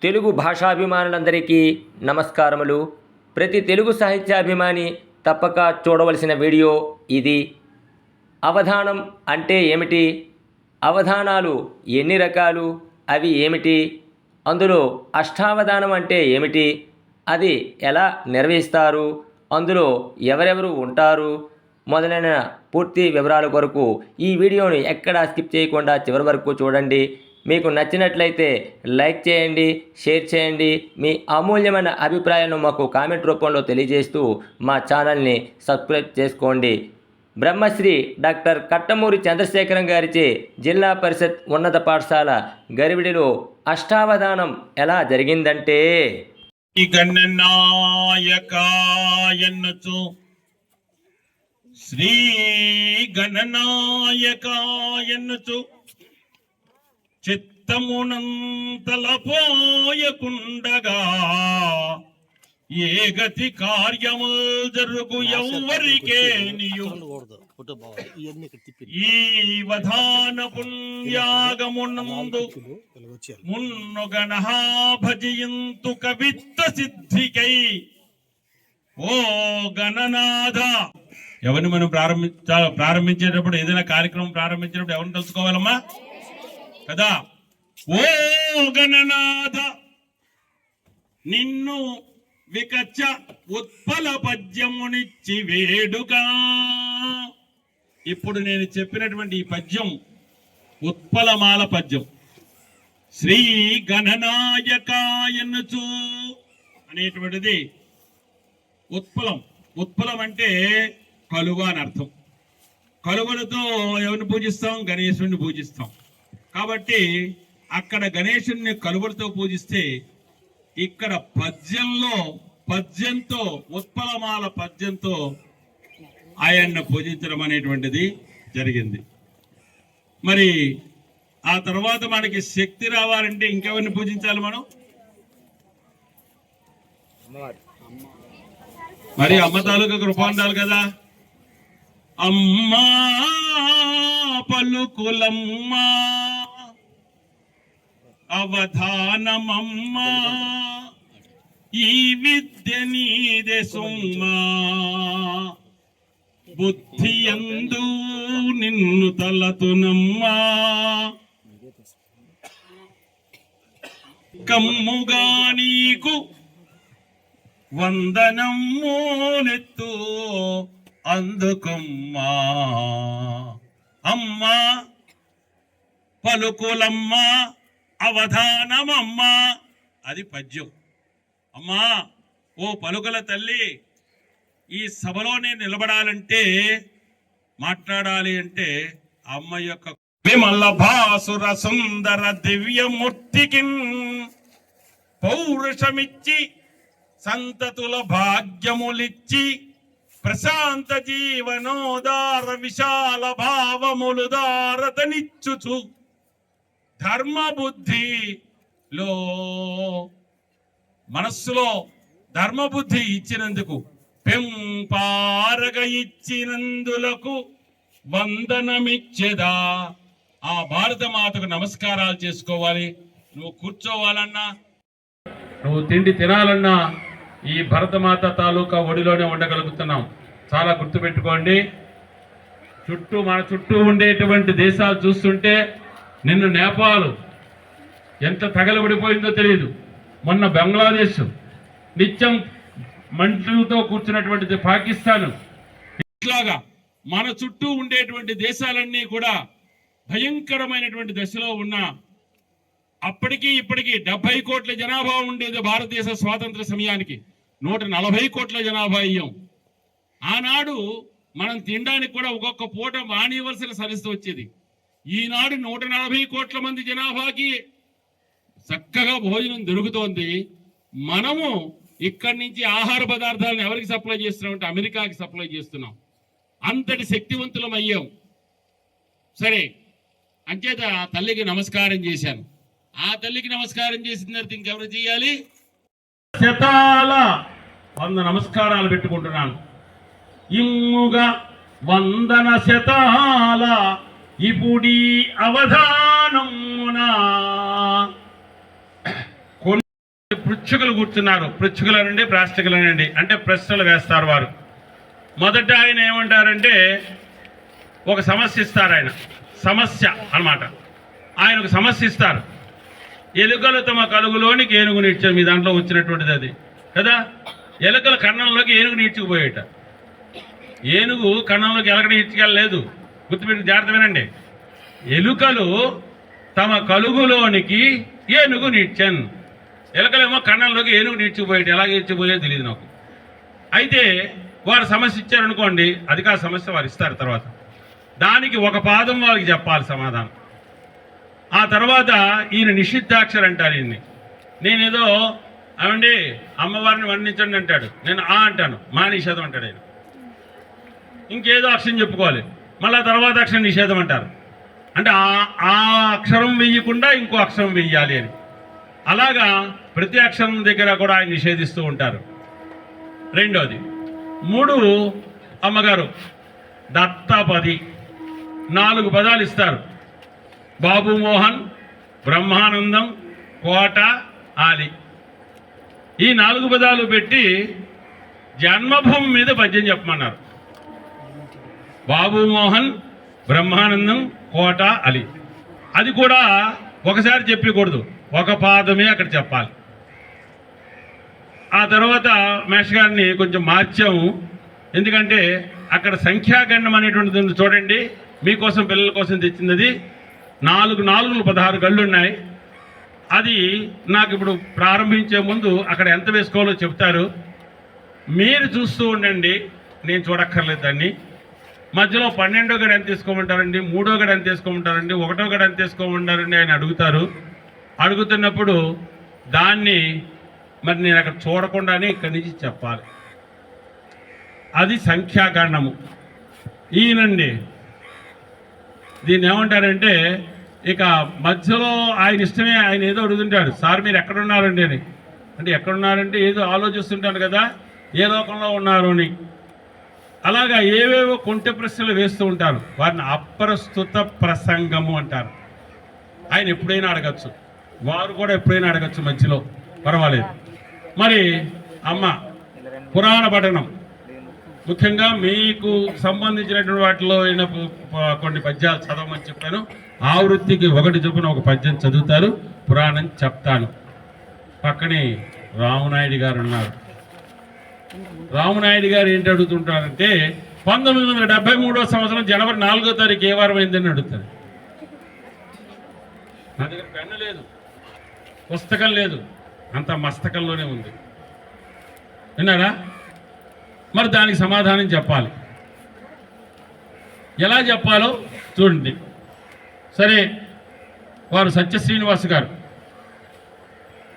తెలుగు భాషాభిమానులందరికీ నమస్కారములు. ప్రతి తెలుగు సాహిత్యాభిమాని తప్పక చూడవలసిన వీడియో ఇది. అవధానం అంటే ఏమిటి? అవధానాలు ఎన్ని రకాలు? అవి ఏమిటి? అందులో అష్టావధానం అంటే ఏమిటి? అది ఎలా నిర్వహిస్తారు? అందులో ఎవరెవరు ఉంటారు? మొదలైన పూర్తి వివరాల కొరకు ఈ వీడియోని ఎక్కడా స్కిప్ చేయకుండా చివరి వరకు చూడండి. మీకు నచ్చినట్లయితే లైక్ చేయండి, షేర్ చేయండి. మీ అమూల్యమైన అభిప్రాయాలను మాకు కామెంట్ రూపంలో తెలియజేస్తూ మా ఛానల్ని సబ్స్క్రైబ్ చేసుకోండి. బ్రహ్మశ్రీ డాక్టర్ కట్టమూరి చంద్రశేఖరం గారిచే జిల్లా పరిషత్ ఉన్నత పాఠశాల గరివిడిలో అష్టావధానం ఎలా జరిగిందంటే, శ్రీ గణనాయకాయన్నుచు చిత్తమునంతలపోయకుండగా ఏ గతి కార్యము జరుగు ఎవ్వరికే ఈ వధాన పుణ్యాగమునందు మున్నుగణ భజయంతు కవిత్త సిద్ధికై. ఓ గణనాథ, ఎవరిని మనం ప్రారంభించేటప్పుడు, ఏదైనా కార్యక్రమం ప్రారంభించేటప్పుడు ఎవరిని తెలుసుకోవాలమ్మా కదా? ఓ గణనాథ, నిన్ను వికచ్చ ఉత్పల పద్యమునిచ్చి వేడుక. ఇప్పుడు నేను చెప్పినటువంటి ఈ పద్యం ఉత్పలమాల పద్యం. శ్రీ గణనాయకాయనుచు అనేటువంటిది ఉత్పలం. ఉత్పలం అంటే కలువ అని అర్థం. కలువలతో ఎవరిని పూజిస్తాం? గణేశుడిని పూజిస్తాం. కాబట్టి అక్కడ గణేశుడిని కలువలతో పూజిస్తే, ఇక్కడ పద్యంతో ఉత్పలమాల పద్యంతో ఆయన్ని పూజించడం అనేటువంటిది జరిగింది. మరి ఆ తర్వాత మనకి శక్తి రావాలంటే ఇంకెవరిని పూజించాలి మనం? మరి అమ్మ తాలూకా కృప ఉండాలి కదా. అమ్మా పలుకులమ్మా అవధానమమ్మా, ఈ విద్య నీదే సొమ్మా, బుద్ధి యందు నిన్ను తలతునమ్మా, కమ్ముగా నీకు వందనమ్మోనెత్తు అందుకమ్మా. అమ్మా పలుకులమ్మా అవధానమమ్మా, అది పద్యం. అమ్మా, ఓ పలుకుల తల్లి, ఈ సభలో నేను నిలబడాలంటే, మాట్లాడాలి అంటే అమ్మ యొక్క విమల భాసుర సుందర దివ్యమూర్తికి పౌరుషమిచ్చి సంతతుల భాగ్యములిచ్చి ప్రశాంత జీవనోదార విశాల భావములు దారతనిచ్చుచు ధర్మబుద్ధిలో మనస్సులో ధర్మబుద్ధి ఇచ్చినందుకు, పెంపారగ ఇచ్చినందులకు వందనమిచ్చేదా. ఆ భారత మాతకు నమస్కారాలు చేసుకోవాలి. నువ్వు కూర్చోవాలన్నా, నువ్వు తిండి తినాలన్నా ఈ భరతమాత తాలూకా ఒడిలోనే ఉండగలుగుతున్నాం. చాలా గుర్తుపెట్టుకోండి. మన చుట్టూ ఉండేటువంటి దేశాలు చూస్తుంటే, నిన్ను నేపాల్ ఎంత తగలబడిపోయిందో తెలియదు. మొన్న బంగ్లాదేశ్ నిత్యం మంటలతో కూర్చున్నటువంటిది పాకిస్తాన్. ఇట్లాగా మన చుట్టూ ఉండేటువంటి దేశాలన్నీ కూడా భయంకరమైనటువంటి దశలో ఉన్న, అప్పటికీ ఇప్పటికీ 70 కోట్ల జనాభా ఉండేది భారతదేశ స్వాతంత్ర సమయానికి. 140 కోట్ల జనాభా అయ్యాం. ఆనాడు మనం తినడానికి కూడా ఒక్కొక్క పూట మానేవలసిన పరిస్థితి వచ్చేది. ఈనాడు 140 కోట్ల మంది జనాభాకి చక్కగా భోజనం దొరుకుతోంది. మనము ఇక్కడి నుంచి ఆహార పదార్థాలను ఎవరికి సప్లై చేస్తున్నామంటే అమెరికాకి సప్లై చేస్తున్నాం. అంతటి శక్తివంతులం అయ్యాం. సరే, అంచేత ఆ తల్లికి నమస్కారం చేశాను. ఆ తల్లికి నమస్కారం చేసిన తర్వాత ఇంకెవరు చేయాలి? శతాల 100 నమస్కారాలు పెట్టుకుంటున్నాను. ఇమ్ముగా వందన శతాల ఇపుడీ అవధానమునా పృచ్ఛకులు కూర్చున్నారు. పృచ్ఛకులు అనండి, ప్రాష్టికులు అనండి, అంటే ప్రశ్నలు వేస్తారు వారు. మొదట ఆయన ఏమంటారంటే ఒక సమస్య ఇస్తారు. ఆయన సమస్య అన్నమాట. ఆయన ఒక సమస్య ఇస్తారు. ఎలుకలు తమ కలుగులోనికి ఏనుగు నీడ్చారు. మీ దాంట్లో వచ్చినటువంటిది అది కదా. ఎలుకల కన్నంలోకి ఏనుగు నీడ్చుకుపోయేట. ఏనుగు కన్నంలోకి ఎలకడ ఈడ్చుకెళ్ళలేదు. గుర్తుపెట్టి జాగ్రత్త వినండి. ఎలుకలు తమ కలుగులోనికి ఏనుగు నీడ్చన్. ఎలుకలేమో కన్నంలోకి ఏనుగు నీడ్చుకుపోయేట. ఎలాగ ఈడ్చుకుపోయేది తెలియదు నాకు. అయితే వారు సమస్య ఇచ్చారనుకోండి, అది కాదు సమస్య, వారు ఇస్తారు. తర్వాత దానికి ఒక పాదం వారికి చెప్పాలి సమాధానం. ఆ తర్వాత ఈయన నిషిద్ధాక్షర అంటారు. ఈయన్ని నేనేదో అవండి అమ్మవారిని వర్ణించండి అంటాడు, నేను ఆ అంటాను, మా నిషేధం అంటాడు ఆయన. ఇంకేదో అక్షరం చెప్పుకోవాలి, మళ్ళీ తర్వాత అక్షరం నిషేధం అంటారు. అంటే ఆ అక్షరం వెయ్యకుండా ఇంకో అక్షరం వెయ్యాలి అని. అలాగా ప్రతి అక్షరం దగ్గర కూడా ఆయన నిషేధిస్తూ ఉంటారు. రెండోది 3 అమ్మగారు దత్తపది 4 పదాలు ఇస్తారు. బాబు మోహన్, బ్రహ్మానందం, కోట, ఆలి. ఈ 4 పదాలు పెట్టి జన్మభూమి మీద పద్యం చెప్పమన్నారు. బాబు మోహన్, బ్రహ్మానందం, కోట, అలి. అది కూడా ఒకసారి చెప్పకూడదు, ఒక పాదమే అక్కడ చెప్పాలి. ఆ తర్వాత మేష్ గారిని కొంచెం మార్చాము. ఎందుకంటే అక్కడ సంఖ్యాగణం అనేటువంటిది చూడండి, మీకోసం పిల్లల కోసం తెచ్చింది. అది 4 4 16 గళ్ళు ఉన్నాయి. అది నాకు ఇప్పుడు ప్రారంభించే ముందు అక్కడ ఎంత వేసుకోవాలో చెప్తారు, మీరు చూస్తూ ఉండండి, నేను చూడక్కర్లేదు దాన్ని. మధ్యలో 12వ గడ ఎంత తీసుకోమంటారండి, 3వ గడ ఎంత తీసుకోమంటారండి, 1వ గడ ఎంత తీసుకోమంటారండి ఆయన అడుగుతారు. అడుగుతున్నప్పుడు దాన్ని మరి నేను అక్కడ చూడకుండానే ఇక్కడి నుంచి చెప్పాలి. అది సంఖ్యాగణము. ఈయనండి దీన్ని ఏమంటారంటే, ఇక మధ్యలో ఆయన ఇష్టమే, ఆయన ఏదో అడుగుతుంటాడు, సార్ మీరు ఎక్కడున్నారండి అని. అంటే ఎక్కడున్నారంటే ఏదో ఆలోచిస్తుంటాను కదా, ఏ లోకంలో ఉన్నారు అని. అలాగా ఏవేవో కొంటె ప్రశ్నలు వేస్తూ ఉంటారు. వారిని అప్రస్తుత ప్రసంగము అంటారు. ఆయన ఎప్పుడైనా అడగచ్చు, వారు కూడా ఎప్పుడైనా అడగచ్చు, మధ్యలో పర్వాలేదు. మరి అమ్మ పురాణ పఠనం, ముఖ్యంగా మీకు సంబంధించినటువంటి వాటిలో అయిన కొన్ని పద్యాలు చదవమని చెప్పాను. ఆవృత్తికి 1 చొప్పున ఒక పద్యం చదువుతారు, పురాణం చెప్తాను. పక్కనే రామనాయుడు గారు ఉన్నారు. రామనాయుడు గారు ఏంటి అడుగుతుంటారంటే 1973వ సంవత్సరం జనవరి 4వ తారీఖు ఏ వారం అయిందని అడుగుతారు. నా దగ్గర పెన్ను లేదు, పుస్తకం లేదు, అంత మస్తకంలోనే ఉంది. విన్నారా? మరి దానికి సమాధానం చెప్పాలి. ఎలా చెప్పాలో చూడండి. సరే, వారు సత్యశ్రీనివాస్ గారు,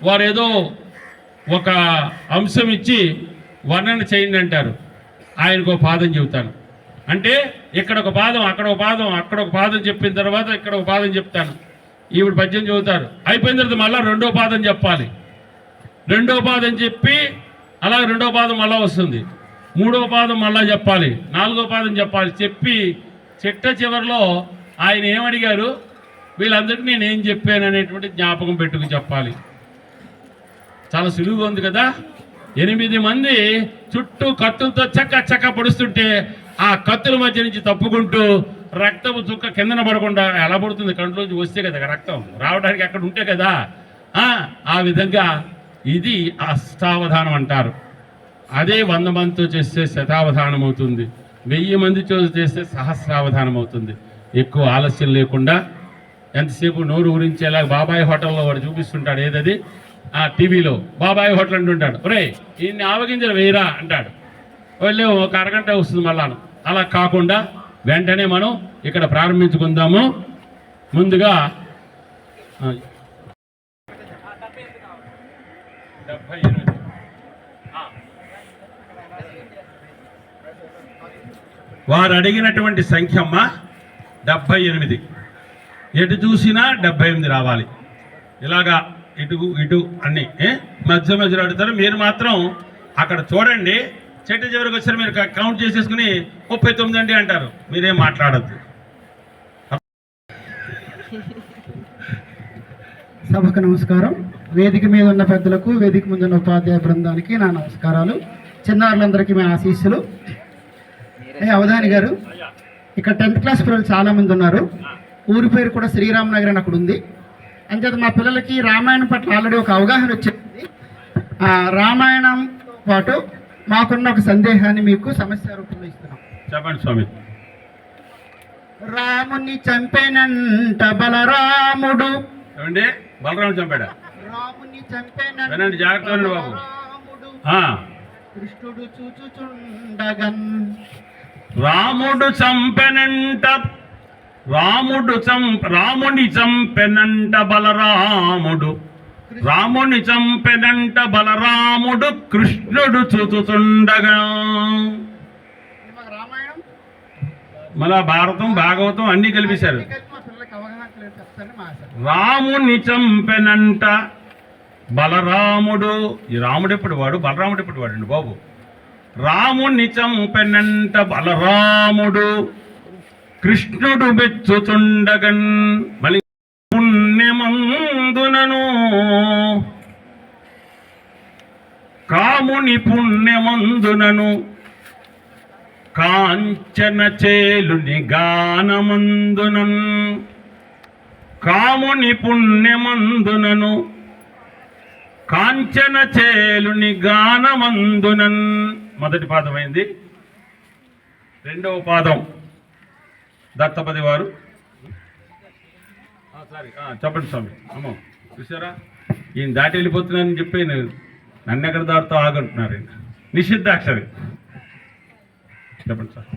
వారు ఏదో ఒక అంశం ఇచ్చి వర్ణన చేయండి అంటారు. ఆయనకు ఒక పాదం చెబుతాను. అంటే ఇక్కడ ఒక పాదం, అక్కడ ఒక పాదం, అక్కడ ఒక పాదం చెప్పిన తర్వాత ఇక్కడ ఒక పాదం చెప్తాను. ఈవిడ పద్యం చెబుతారు. అయిపోయిన తర్వాత మళ్ళీ 2వ పాదం చెప్పాలి. 2వ పాదం చెప్పి అలా 2వ పాదం మళ్ళా వస్తుంది. 3వ పాదం మళ్ళా చెప్పాలి. 4వ పాదం చెప్పాలి. చెప్పి చిట్ట చివరిలో ఆయన ఏమడిగారు, వీళ్ళందరికీ నేనేం చెప్పాను అనేటువంటి జ్ఞాపకం పెట్టుకు చెప్పాలి. చాలా సులువుగా ఉంది కదా. 8 మంది చుట్టూ కత్తులతో చక్క పొడుస్తుంటే ఆ కత్తుల మధ్య నుంచి తప్పుకుంటూ రక్తపు చుక్క కిందన పడకుండా ఎలా పడుతుంది, కంట్లోంచి వస్తే కదా రక్తం రావడానికి అక్కడ ఉంటే కదా. ఆ విధంగా ఇది అష్టావధానం అంటారు. అదే 100 మందితో చేస్తే శతావధానం అవుతుంది, 1000 మందితో చేస్తే సహస్రావధానం అవుతుంది. ఎక్కువ ఆలస్యం లేకుండా ఎంతసేపు నోరు గురించి ఎలా బాబాయ్ హోటల్లో వాడు చూపిస్తుంటాడు, ఏదది ఆ టీవీలో బాబాయ్ హోటల్ అంటుంటాడు, ఒరే ఈయన్ని ఆవగింజలు వేయరా అంటాడు. వెళ్ళే ఒక అరగంట వస్తుంది మళ్ళాను. అలా కాకుండా వెంటనే మనం ఇక్కడ ప్రారంభించుకుందాము. ముందుగా 78 వారు అడిగినటువంటి సంఖ్యమ్మ 78. ఎటు చూసినా 78 రావాలి. ఇలాగా ఇటు ఇటు అన్నీ మధ్య మధ్యలో అడుగుతారు. మీరు మాత్రం అక్కడ చూడండి, చెట్టు చివరికి వచ్చారు మీరు కౌంట్ చేసేసుకుని 39 అండి అంటారు. మీరేం మాట్లాడద్దు. సభకు నమస్కారం. వేదిక మీద ఉన్న పెద్దలకు, వేదిక ముందు ఉన్న ఉపాధ్యాయ బృందానికి నా నమస్కారాలు. చిన్నారులందరికీ మా ఆశీస్సులు. అవధాని గారు, ఇక్కడ 10th క్లాస్ పిల్లలు చాలామంది ఉన్నారు. ఊరి పేరు కూడా శ్రీరామ్ నగర్ అని అక్కడ ఉంది. అంచేత మా పిల్లలకి రామాయణం పట్ల ఆల్రెడీ ఒక అవగాహన వచ్చింది. ఆ రామాయణంతో పాటు మాకున్న ఒక సందేహాన్ని మీకు సమస్య రూపంలో ఇస్తున్నాం. చెప్పండి స్వామి. రాముని చంపేనంట బలరాముడు. ఏమండి, బలరాముడు చంపాడా? రాముని చంపేనంట వినండి, జాగ్రత్త బాబు. బలరాముడు ఆ, కృష్ణుడు చూచుచుండగన్. రాముడు చంపెనంట, రాముని చంపెనంట బలరాముడు, రాముని చంపెనంట బలరాముడు కృష్ణుడు చూచుచుండగా. రామాయణం మళ్ళా భారతం, భాగవతం అన్ని కలిపేశారు. మా పిల్లలకి అవగాహన లేదు, చెప్తాను మా ఆశ. రాముని చంపెనంట బలరాముడు. ఈ రాముడు ఎప్పుడు వాడు, బలరాముడు ఎప్పుడు వాడండి బాబు? రాముని చంపెనంట బలరాముడు కృష్ణుడు మెచ్చుచుండగన్. మళ్ళీ పుణ్యమందునను కాముని పుణ్యమందునను కాంచన చేలుని గానమందునన్. కాముని పుణ్యమందునను కాంచన చేలుని గానమందునన్. మొదటి పాదమైంది. రెండవ పాదం దత్తపది వారు. చెప్పండి స్వామి. అమ్మో, చూసారా, ఈయన దాటి వెళ్ళిపోతున్నానని చెప్పి నన్ను ఎక్కడ దాటుతో ఆగంటున్నారు. ఈయన నిషిద్ధాక్షరి. చెప్పండి సార్.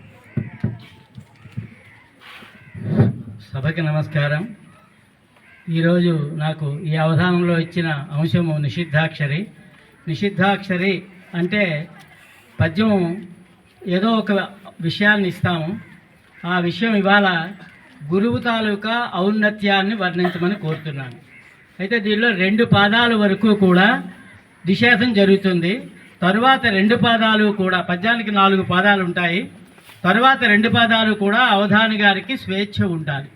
సభకి నమస్కారం. ఈరోజు నాకు ఈ అవధానంలో ఇచ్చిన అంశము నిషిద్ధాక్షరి. నిషిద్ధాక్షరి అంటే పద్యం ఏదో ఒక విషయాన్ని ఇస్తాము. ఆ విషయం ఇవాళ గురువు తాలూకా ఔన్నత్యాన్ని వర్ణించమని కోరుతున్నాను. అయితే దీనిలో 2 పాదాల వరకు కూడా నిషేధం జరుగుతుంది. తరువాత 2 పాదాలు కూడా, పద్యానికి 4 పాదాలు ఉంటాయి. తరువాత 2 పాదాలు కూడా అవధాని గారికి స్వేచ్ఛ ఉండాలి.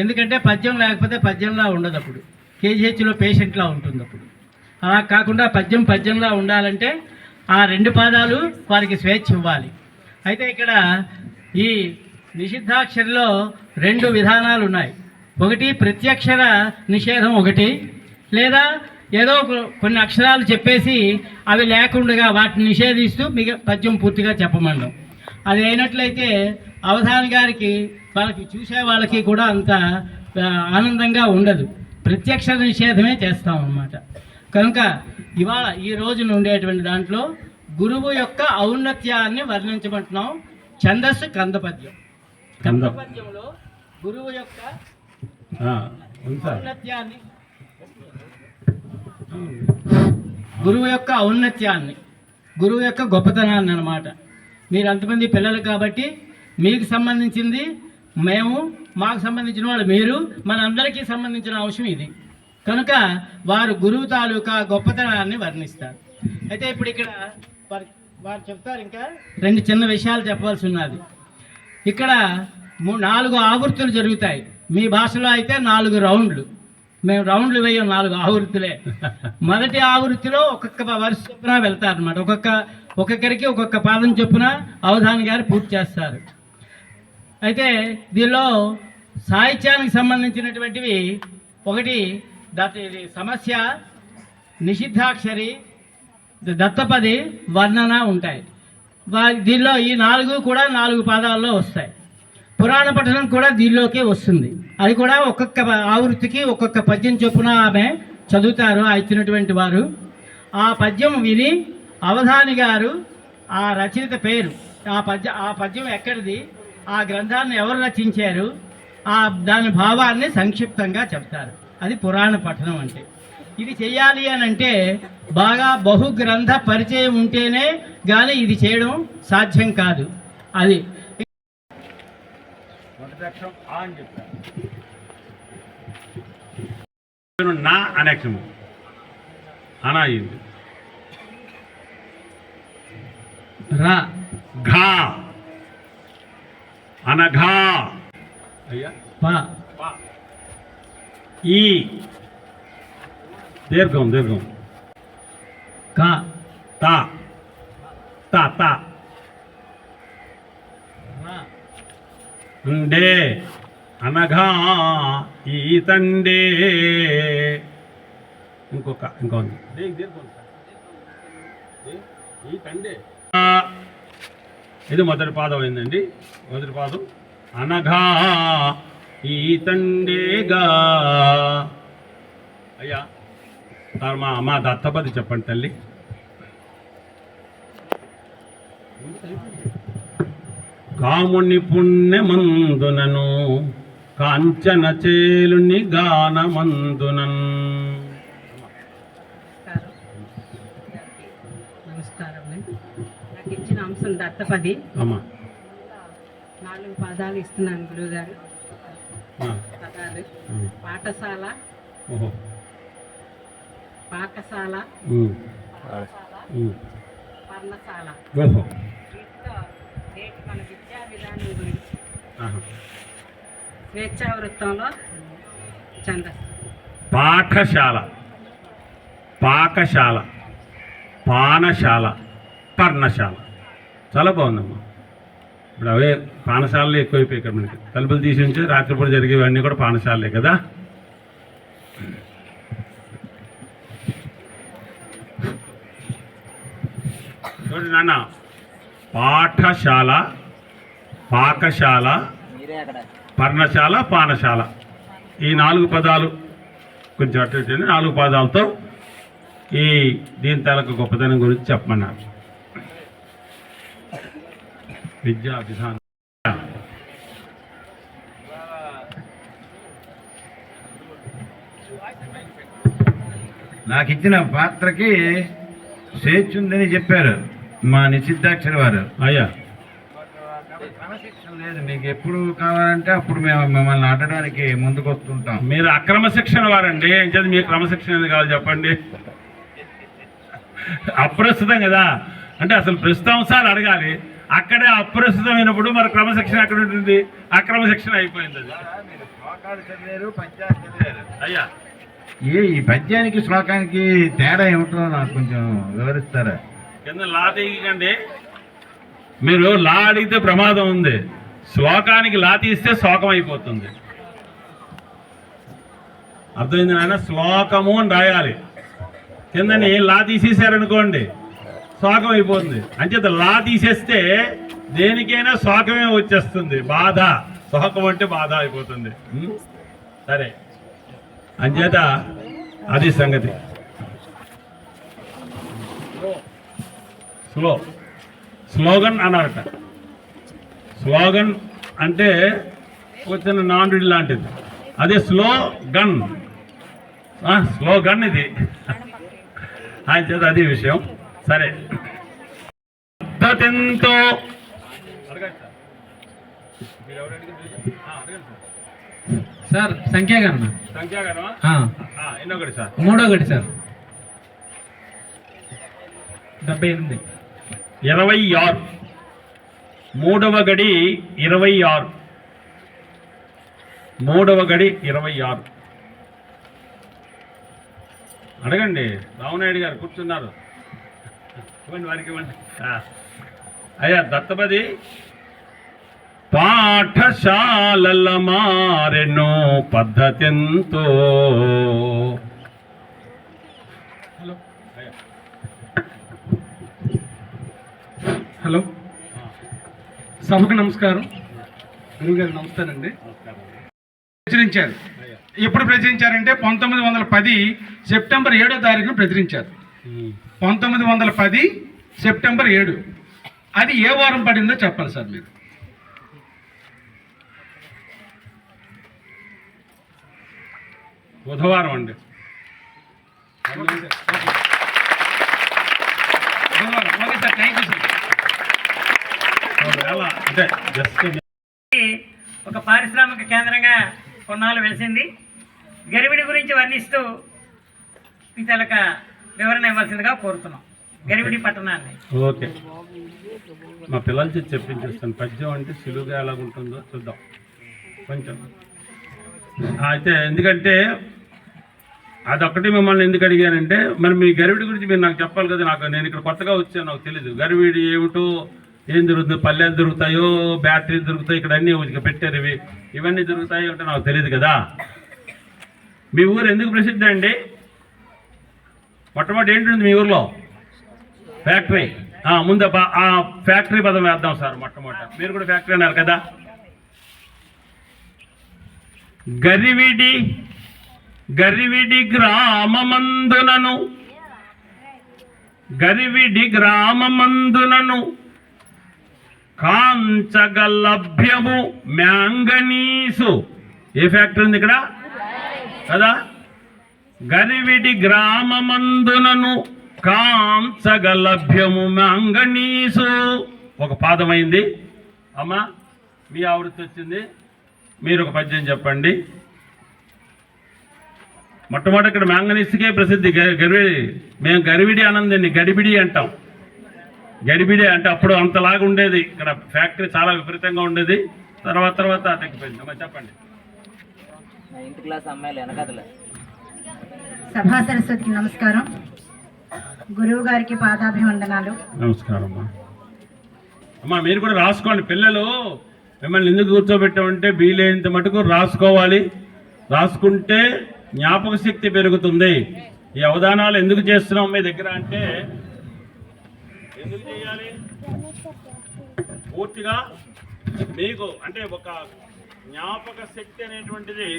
ఎందుకంటే పద్యం లేకపోతే పద్యంలా ఉండదు. అప్పుడు కేజీహెచ్లో పేషెంట్లా ఉంటుంది. అప్పుడు అలా కాకుండా పద్యంలా ఉండాలంటే ఆ 2 పాదాలు వారికి స్వేచ్ఛ ఇవ్వాలి. అయితే ఇక్కడ ఈ నిషిద్ధాక్షరిలో 2 విధానాలు ఉన్నాయి. ఒకటి ప్రత్యక్షర నిషేధం, ఒకటి లేదా ఏదో కొన్ని అక్షరాలు చెప్పేసి అవి లేకుండా వాటిని నిషేధిస్తూ మిగతా పద్యం పూర్తిగా చెప్పమండం. అది అయినట్లయితే అవధాని గారికి, వాళ్ళకి చూసే వాళ్ళకి కూడా అంత ఆనందంగా ఉండదు. ప్రత్యక్ష నిషేధమే చేస్తాం అన్నమాట. కనుక ఇవాళ ఈ రోజున ఉండేటువంటి దాంట్లో గురువు యొక్క ఔన్నత్యాన్ని వర్ణించమంటున్నాం. ఛందస్సు కందపద్యం. కందపద్యంలో గురువు యొక్క ఔన్నత్యాన్ని, గురువు యొక్క గొప్పతనాన్ని అన్నమాట. మీరు అంతమంది పిల్లలు కాబట్టి మీకు సంబంధించింది మేము, మాకు సంబంధించిన వాళ్ళు మీరు, మనందరికీ సంబంధించిన అంశం ఇది. కనుక వారు గురువు తాలూకా గొప్పతనాన్ని వర్ణిస్తారు. అయితే ఇప్పుడు ఇక్కడ వారు చెప్తారు. ఇంకా 2 చిన్న విషయాలు చెప్పవలసి ఉన్నది. ఇక్కడ 4 ఆవృత్తులు జరుగుతాయి. మీ భాషలో అయితే 4 రౌండ్లు. మేము రౌండ్లు వేయం, 4 ఆవృత్తులే. మొదటి ఆవృత్తిలో ఒక్కొక్క వరుస చొప్పున వెళ్తారనమాట. ఒక్కొక్కరికి ఒక్కొక్క పాదం చొప్పున అవధాని గారు పూర్తి చేస్తారు. అయితే దీనిలో సాహిత్యానికి సంబంధించినటువంటివి ఒకటి ఇది సమస్య, నిషిద్ధాక్షరి, దత్తపది, వర్ణన ఉంటాయి. దీనిలో ఈ 4 కూడా 4 పాదాల్లో వస్తాయి. పురాణ పఠనం కూడా దీనిలోకే వస్తుంది. అది కూడా ఒక్కొక్క ఆవృత్తికి ఒక్కొక్క పద్యం చొప్పున ఆమె చదువుతారు ఆ ఇచ్చినటువంటి వారు. ఆ పద్యం విని అవధాని గారు ఆ రచయిత పేరు, ఆ పద్యం ఎక్కడిది, ఆ గ్రంథాన్ని ఎవరు రచించారు, దాని భావాన్ని సంక్షిప్తంగా చెప్తారు. అది పురాణ పఠనం అంటే. ఇది చెయ్యాలి అని అంటే బాగా బహుగ్రంథ పరిచయం ఉంటేనే కానీ ఇది చేయడం సాధ్యం కాదు. అది నా అనే అక్షరం అనా అయింది. రా ఘా అనఘా అయ్యా పా ఈ దీర్ఘం దీర్ఘం. కా తా తా తా. ఉండే అనగా ఈతండే. ఇంకో ఉంది. ఇది మొదటి పాదం అయిందండి. మొదటి పాదం అనగా ఈతండేగా. అయ్యా మా దత్తపది చెప్పండి తల్లి. కాముని పుణ్యమందునను కాంచన చేలుని గానమందునన్. నమస్కారం. నాకు ఇచ్చిన అంశం దత్తపది. అమ్మా 4 పదాలు ఇస్తున్నాను గురువుగారు. పదాలు పాఠశాల, ఓహో, పాకశాల, పర్ణశాల. ఓహో, వీటితో నేటి మన విద్యా విధానం గురించి స్వేచ్ఛా వృత్తంలో ఛందస్సు. పాఠశాల, పాకశాల, పానశాల, పర్ణశాల. చాలా బాగుందమ్మా. ఇప్పుడు అవే పానశాలలు ఎక్కువైపోయాయి ఇక్కడ మనకి. తలుపులు తీసి ఉంచి రాత్రిపూట జరిగేవన్నీ కూడా పానశాలలే కదా. చూడండి నాన్న, పాఠశాల, పాకశాల, పర్ణశాల, పానశాల, ఈ 4 పదాలు కొంచెం అటు ఇటు 4 పదాలతో ఈ దీని తాలూకు గొప్పతనం గురించి చెప్పమన్నారు. విద్యా విధానం. నాకు ఇచ్చిన పాత్రకి స్వేచ్ఛ ఉందని చెప్పారు మా నిషిద్ధాక్షరి వారు. అయ్యా క్రమశిక్షణ లేదు, మీకు ఎప్పుడు కావాలంటే అప్పుడు మేము మిమ్మల్ని ఆడడానికి ముందుకు వస్తుంటాం. మీరు అక్రమ శిక్షణ వారండి. ఏం చేత మీ క్రమశిక్షణ ఎందుకు కావాలి చెప్పండి. అప్రస్తుతం కదా, అంటే అసలు ప్రస్తుతాంశాలు అడగాలి. అక్కడే అప్రస్తుతమైనప్పుడు మరి క్రమశిక్షణ ఎక్కడ ఉంటుంది? అక్రమశిక్షణ అయిపోయింది అది. మీరు శ్లోకాలు చదివారు, పద్యాలు చదివారు. అయ్యా ఈ పద్యానికి శ్లోకానికి తేడా ఏమిటో నాకు కొంచెం వివరిస్తారా? కింద లా తీయకండి. మీరు లా అడిగితే ప్రమాదం ఉంది. శ్లోకానికి లా తీస్తే శోకం అయిపోతుంది. అర్థమైంది నాయన? శ్లోకము అని రాయాలి. కిందని లా తీసేశారనుకోండి శోకం అయిపోతుంది. అంచేత లా తీసేస్తే దేనికైనా శోకమే వచ్చేస్తుంది. బాధ, శోకం అంటే బాధ అయిపోతుంది. సరే, అంచేత అది సంగతి. స్లోగన్ అన్నారట. స్లోగన్ అంటే వచ్చిన నానుడి లాంటిది. అదే స్లోగన్. స్లోగన్ ఇది. ఆయన చేత అది విషయం. సరే, పద్ధతితో సార్ సంఖ్యాగణన. సంఖ్యాగణం ఎన్నొకటి సార్? 3 సార్. 78. 26. 3వ గడి 26. 3వ గడి 26. అడగండి, రావునాయుడు గారు కూర్చున్నారు. ఇవ్వండి వారికి, ఇవ్వండి. అయ్యా దత్తపది. పాఠశాలల మారెనో పద్ధతితో. హలో, సభకు నమస్కారం. గురువుగారు నమస్కారం అండి. ప్రచురించారు. ఎప్పుడు ప్రచురించారంటే 1910 సెప్టెంబర్ 7వ తారీఖున ప్రచురించారు. 1910 సెప్టెంబర్ 7. అది ఏ వారం పడిందో చెప్పాలి సార్ మీరు. బుధవారం అండి. Okay sir, thank you sir. అంటే జస్ట్ ఒక పారిశ్రామిక కేంద్రంగా కొన్నాళ్ళు వెలిసింది. గరివిడి గురించి వర్ణిస్తూ మీ తలక వివరణ ఇవ్వాల్సిందిగా కోరుతున్నాం. గరివిడి పట్టణాన్ని. ఓకే, మా పిల్లల చేసి చెప్పించేస్తాను. పద్యం అంటే సులువుగా ఎలాగుంటుందో చూద్దాం కొంచెం. అయితే ఎందుకంటే అదొక్కటి మిమ్మల్ని ఎందుకు అడిగానంటే మరి మీ గరివిడి గురించి మీరు నాకు చెప్పాలి కదా. నేను ఇక్కడ కొత్తగా వచ్చాను, నాకు తెలీదు గరివిడి ఏమిటో, ఏం దొరుకుతుంది, పల్లెలు దొరుకుతాయో, బ్యాటరీలు దొరుకుతాయి, ఇక్కడ అన్నీ పెట్టారు, ఇవన్నీ దొరుకుతాయో అంటే నాకు తెలియదు కదా. మీ ఊరు ఎందుకు ప్రసిద్ధి అండి? మొట్టమొదటి ఏంటుంది మీ ఊర్లో? ఫ్యాక్టరీ. ముందు ఆ ఫ్యాక్టరీ పదం వేద్దాం సార్ మొట్టమొదట. మీరు కూడా ఫ్యాక్టరీ అన్నారు కదా. గరివిడి గ్రామమందునను కాంచగలభ్యము మ్యాంగనీసు. ఏ ఫ్యాక్టరీ ఉంది ఇక్కడ కదా? గరివిడి గ్రామమందునను కాంచగలభ్యము మ్యాంగనీసు. ఒక పాదమైంది. అమ్మా మీ ఆవృత్తి వచ్చింది, మీరు ఒక పద్యం చెప్పండి. మొట్టమొదటి ఇక్కడ మ్యాంగనీస్కే ప్రసిద్ధి. గరివిడి, మేము గరివిడి అనందండి, గడిబిడి అంటాం. గడిబిడి అంటే అప్పుడు అంతలాగా ఉండేది ఇక్కడ ఫ్యాక్టరీ, చాలా విపరీతంగా ఉండేది. తర్వాత తగ్గిపోయింది. అమ్మా చెప్పండి. సభా సరస్వతికి నమస్కారం. గురువు గారికి పాదాభివందనాలు. నమస్కారం అమ్మా. మీరు కూడా రాసుకోండి. పిల్లలు మిమ్మల్ని ఎందుకు కూర్చోబెట్టామంటే వీలైనంత మటుకు రాసుకోవాలి. రాసుకుంటే జ్ఞాపక శక్తి పెరుగుతుంది. ఈ అవధానాలు ఎందుకు చేస్తున్నాం మీ దగ్గర అంటే, ఎందుకు చేయాలి? పూర్తిగా మీకు అంటే ఒక జ్ఞాపక శక్తి అనేటువంటిది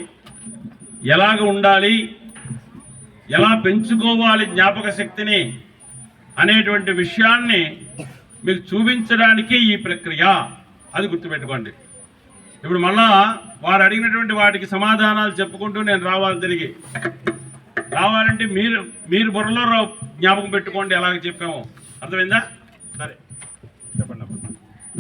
ఎలాగ ఉండాలి, ఎలా పెంచుకోవాలి జ్ఞాపక శక్తిని అనేటువంటి విషయాన్ని మీకు చూపించడానికి ఈ ప్రక్రియ. అది గుర్తుపెట్టుకోండి. ఇప్పుడు మళ్ళా వారు అడిగినటువంటి వాటికి సమాధానాలు చెప్పుకుంటూ నేను రావాలి. తిరిగి రావాలంటే మీరు బుర్రలో జ్ఞాపకం పెట్టుకోండి ఎలాగ చెప్పామో. అర్థమైందా? సరే చెప్పండి.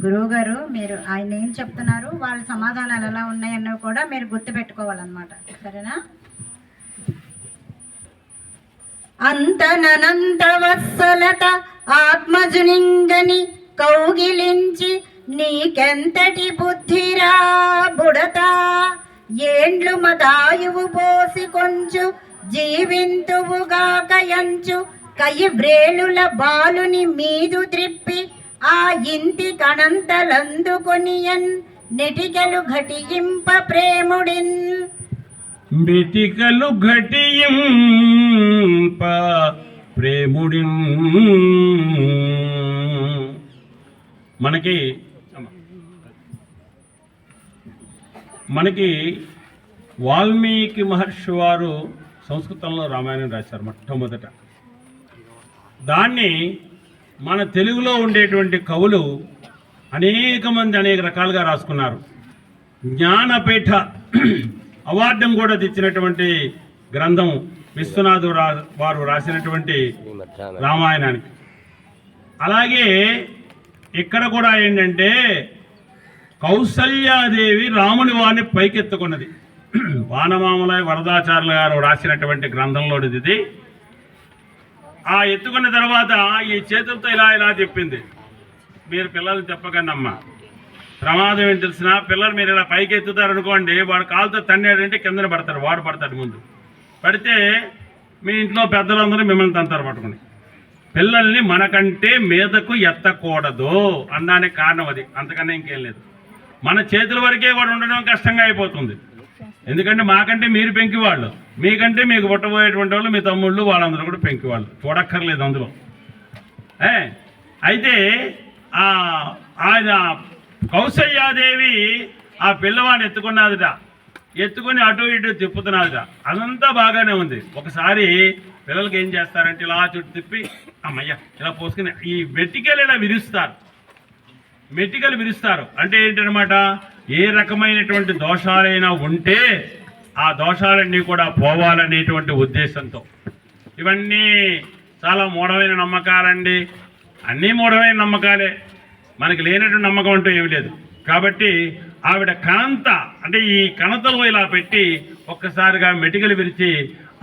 గురువు గారు మీరు ఆయన ఏం చెప్తున్నారు, వాళ్ళ సమాధానాలు ఎలా ఉన్నాయన్నవి కూడా మీరు గుర్తుపెట్టుకోవాలన్నమాట. సరేనా? అంతనంత వత్సలత ఆత్మజునింగని కౌగిలించి నీకెంతటి బుద్ధిరా బుడత, ఏండ్లు మదాయువు పోసి కొంచు జీవింతువుగాక యంచు కయి బ్రేలుల బాలుని మీదు త్రిప్పి ఆ ఇంటి కణంతలందుకొనియన్ నెటికలు ఘటింప ప్రేముడిన్. మెటికలు ఘటింప ప్రేముడిన్. మనకి వాల్మీకి మహర్షి వారు సంస్కృతంలో రామాయణం రాశారు మొట్టమొదట. దాన్ని మన తెలుగులో ఉండేటువంటి కవులు అనేక మంది అనేక రకాలుగా రాసుకున్నారు. జ్ఞానపీఠ అవార్డును కూడా తెచ్చినటువంటి గ్రంథం విశ్వనాథు వారు రాసినటువంటి రామాయణానికి. అలాగే ఇక్కడ కూడా ఏంటంటే కౌసల్యాదేవి రాముని వారిని పైకెత్తుకున్నది. వానమామల వరదాచార్యుల గారు రాసినటువంటి గ్రంథంలోది ఇది. ఆ ఎత్తుకున్న తర్వాత ఈ చేతులతో ఇలా చెప్పింది, మీరు పిల్లలు చెప్పకండి అమ్మా, ప్రమాదం ఏంటి తెలిసిన, పిల్లలు మీరు ఇలా పైకి ఎత్తుతారనుకోండి, వాడు కాలుతో తన్నాడంటే కిందన పడతాడు, వాడు పడతాడు. ముందు పడితే మీ ఇంట్లో పెద్దలందరూ మిమ్మల్ని తంతారు పట్టుకుని. పిల్లల్ని మనకంటే మీదకు ఎత్తకూడదు అనడానికి కారణం అది, అంతకన్నా ఇంకేం లేదు. మన చేతుల వరకే వాడు ఉండడం కష్టంగా అయిపోతుంది. ఎందుకంటే మాకంటే మీరు పెంకివాళ్ళు, మీకంటే మీకు పుట్టబోయేటువంటి వాళ్ళు మీ తమ్ముళ్ళు వాళ్ళందరూ కూడా పెంకివాళ్ళు, చూడక్కర్లేదు అందులో. అయితే ఆయన కౌసల్యాదేవి ఆ పిల్లవాడిని ఎత్తుకున్నదిట, ఎత్తుకుని అటు ఇటు తిప్పుతున్నదిట. అదంతా బాగానే ఉంది. ఒకసారి పిల్లలకి ఏం చేస్తారంటే ఇలా చుట్టూ తిప్పి అమ్మయ్య ఇలా పోసుకుని ఈ మెట్టికలు ఇలా విరుస్తారు. మెట్టికలు విరుస్తారు అంటే ఏంటనమాట, ఏ రకమైనటువంటి దోషాలైనా ఉంటే ఆ దోషాలన్నీ కూడా పోవాలనేటువంటి ఉద్దేశంతో. ఇవన్నీ చాలా మూఢమైన నమ్మకాలండి, అన్నీ మూఢమైన నమ్మకాలే, మనకి లేనటువంటి నమ్మకం అంటూ ఏమి లేదు. కాబట్టి ఆవిడ కణంత అంటే ఈ కణతలో ఇలా పెట్టి ఒక్కసారిగా మెటికలు విరిచి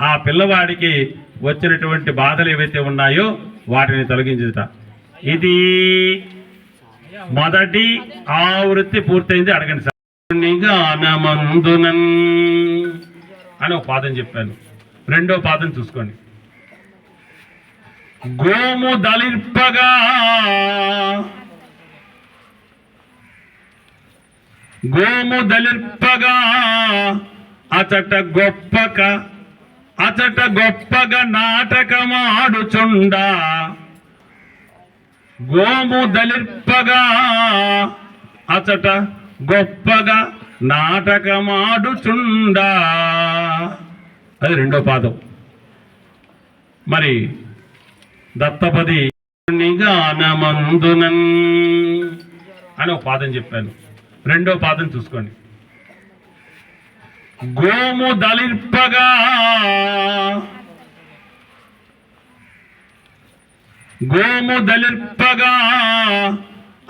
ఆ పిల్లవాడికి వచ్చినటువంటి బాధలు ఏవైతే ఉన్నాయో వాటిని తొలగించుట. ఇది మొదటి ఆవృత్తి పూర్తయింది. అడగండి సార్. గానమందునన్ అని ఒక పాదం చెప్పాను. రెండో పాదం చూసుకోండి. గోము దళిర్పగా గోము దళిర్పగా అచట గొప్పగా నాటకమాడుచుండ. గోము దళిర్పగా అచట గొప్పగా నాటకమాడుచుండ. అది రెండో పాదం. మరి దత్తపది నిగానమందునన్ అని ఒక పాదం చెప్పాను. రెండో పాదం చూసుకోండి. గోము దళిర్పగా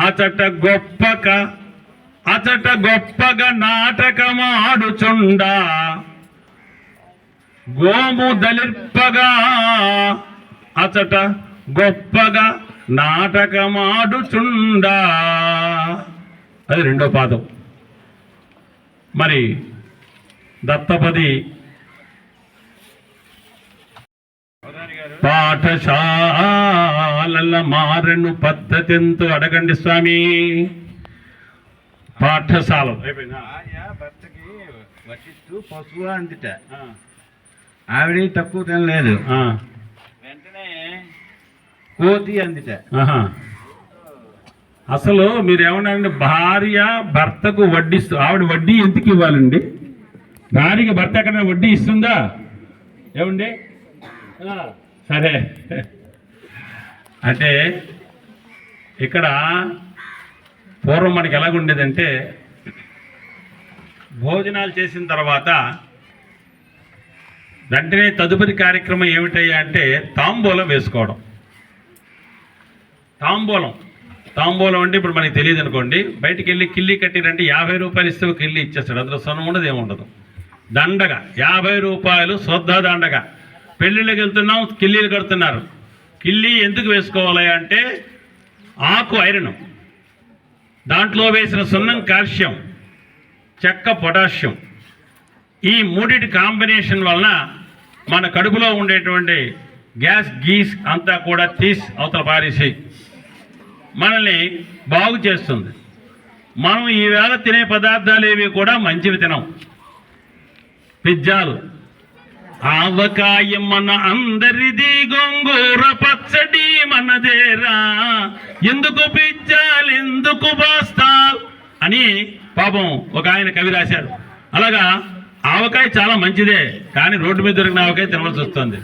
అచట గొప్పగా నాటకమాడుచుండ. గోము దళిర్పగా అచట గొప్పగా నాటకమాడుచుండ. అది రెండో పాదం. మరి దత్తపది పాఠశాలల మారెను పద్ధతితో అడగండి స్వామి. పాఠశాల భర్తకి వశిస్తూ పశువు అందిట. ఆవిడ తక్కువ తినలేదు, వెంటనే కోతి అందిట. అసలు మీరు ఏమన్నారండి, భార్య భర్తకు వడ్డిస్తూ, ఆవిడ వడ్డీ ఎందుకు ఇవ్వాలండి? భార్యకి భర్త ఎక్కడైనా వడ్డీ ఇస్తుందా ఏమండి? సరే, అంటే ఇక్కడ పూర్వం మనకి ఎలాగుండేదంటే, భోజనాలు చేసిన తర్వాత వెంటనే తదుపరి కార్యక్రమం ఏమిటయ్యా అంటే తాంబూలం వేసుకోవడం. తాంబూలం అంటే ఇప్పుడు మనకి తెలియదు అనుకోండి, బయటికి వెళ్ళి కిల్లి కట్టిరంటే 50 రూపాయలు ఇస్తే కిల్లి ఇచ్చేస్తాడు. అందులో సొన్నం ఉండదు, ఏముండదు. దండగా 50 రూపాయలు శుద్ధ దండగా. పెళ్ళిళ్ళకి వెళ్తున్నాం, కిల్లీలు కడుతున్నారు. కిల్లి ఎందుకు వేసుకోవాలి అంటే ఆకు ఐరన్, దాంట్లో వేసిన సున్నం కాల్షియం, చెక్క పొటాషియం. ఈ మూడిటి కాంబినేషన్ వలన మన కడుపులో ఉండేటువంటి గ్యాస్ గీస్ అంతా కూడా తీసి అవతల పారేసి మనల్ని బాగు చేస్తుంది. మనం ఈవేళ తినే పదార్థాలు ఏవి కూడా మంచివి తినం. పిజ్జాలు, ఆవకాయం మన అందరిది, గోంగూర పచ్చడి మనదేరా, ఎందుకు పిజ్జాలు ఎందుకు పాస్తాలు అని పాపం ఒక ఆయన కవి రాశారు. అలాగా ఆవకాయ చాలా మంచిదే, కానీ రోడ్డు మీద దొరికిన ఆవకాయ తినవలసి వస్తుంది.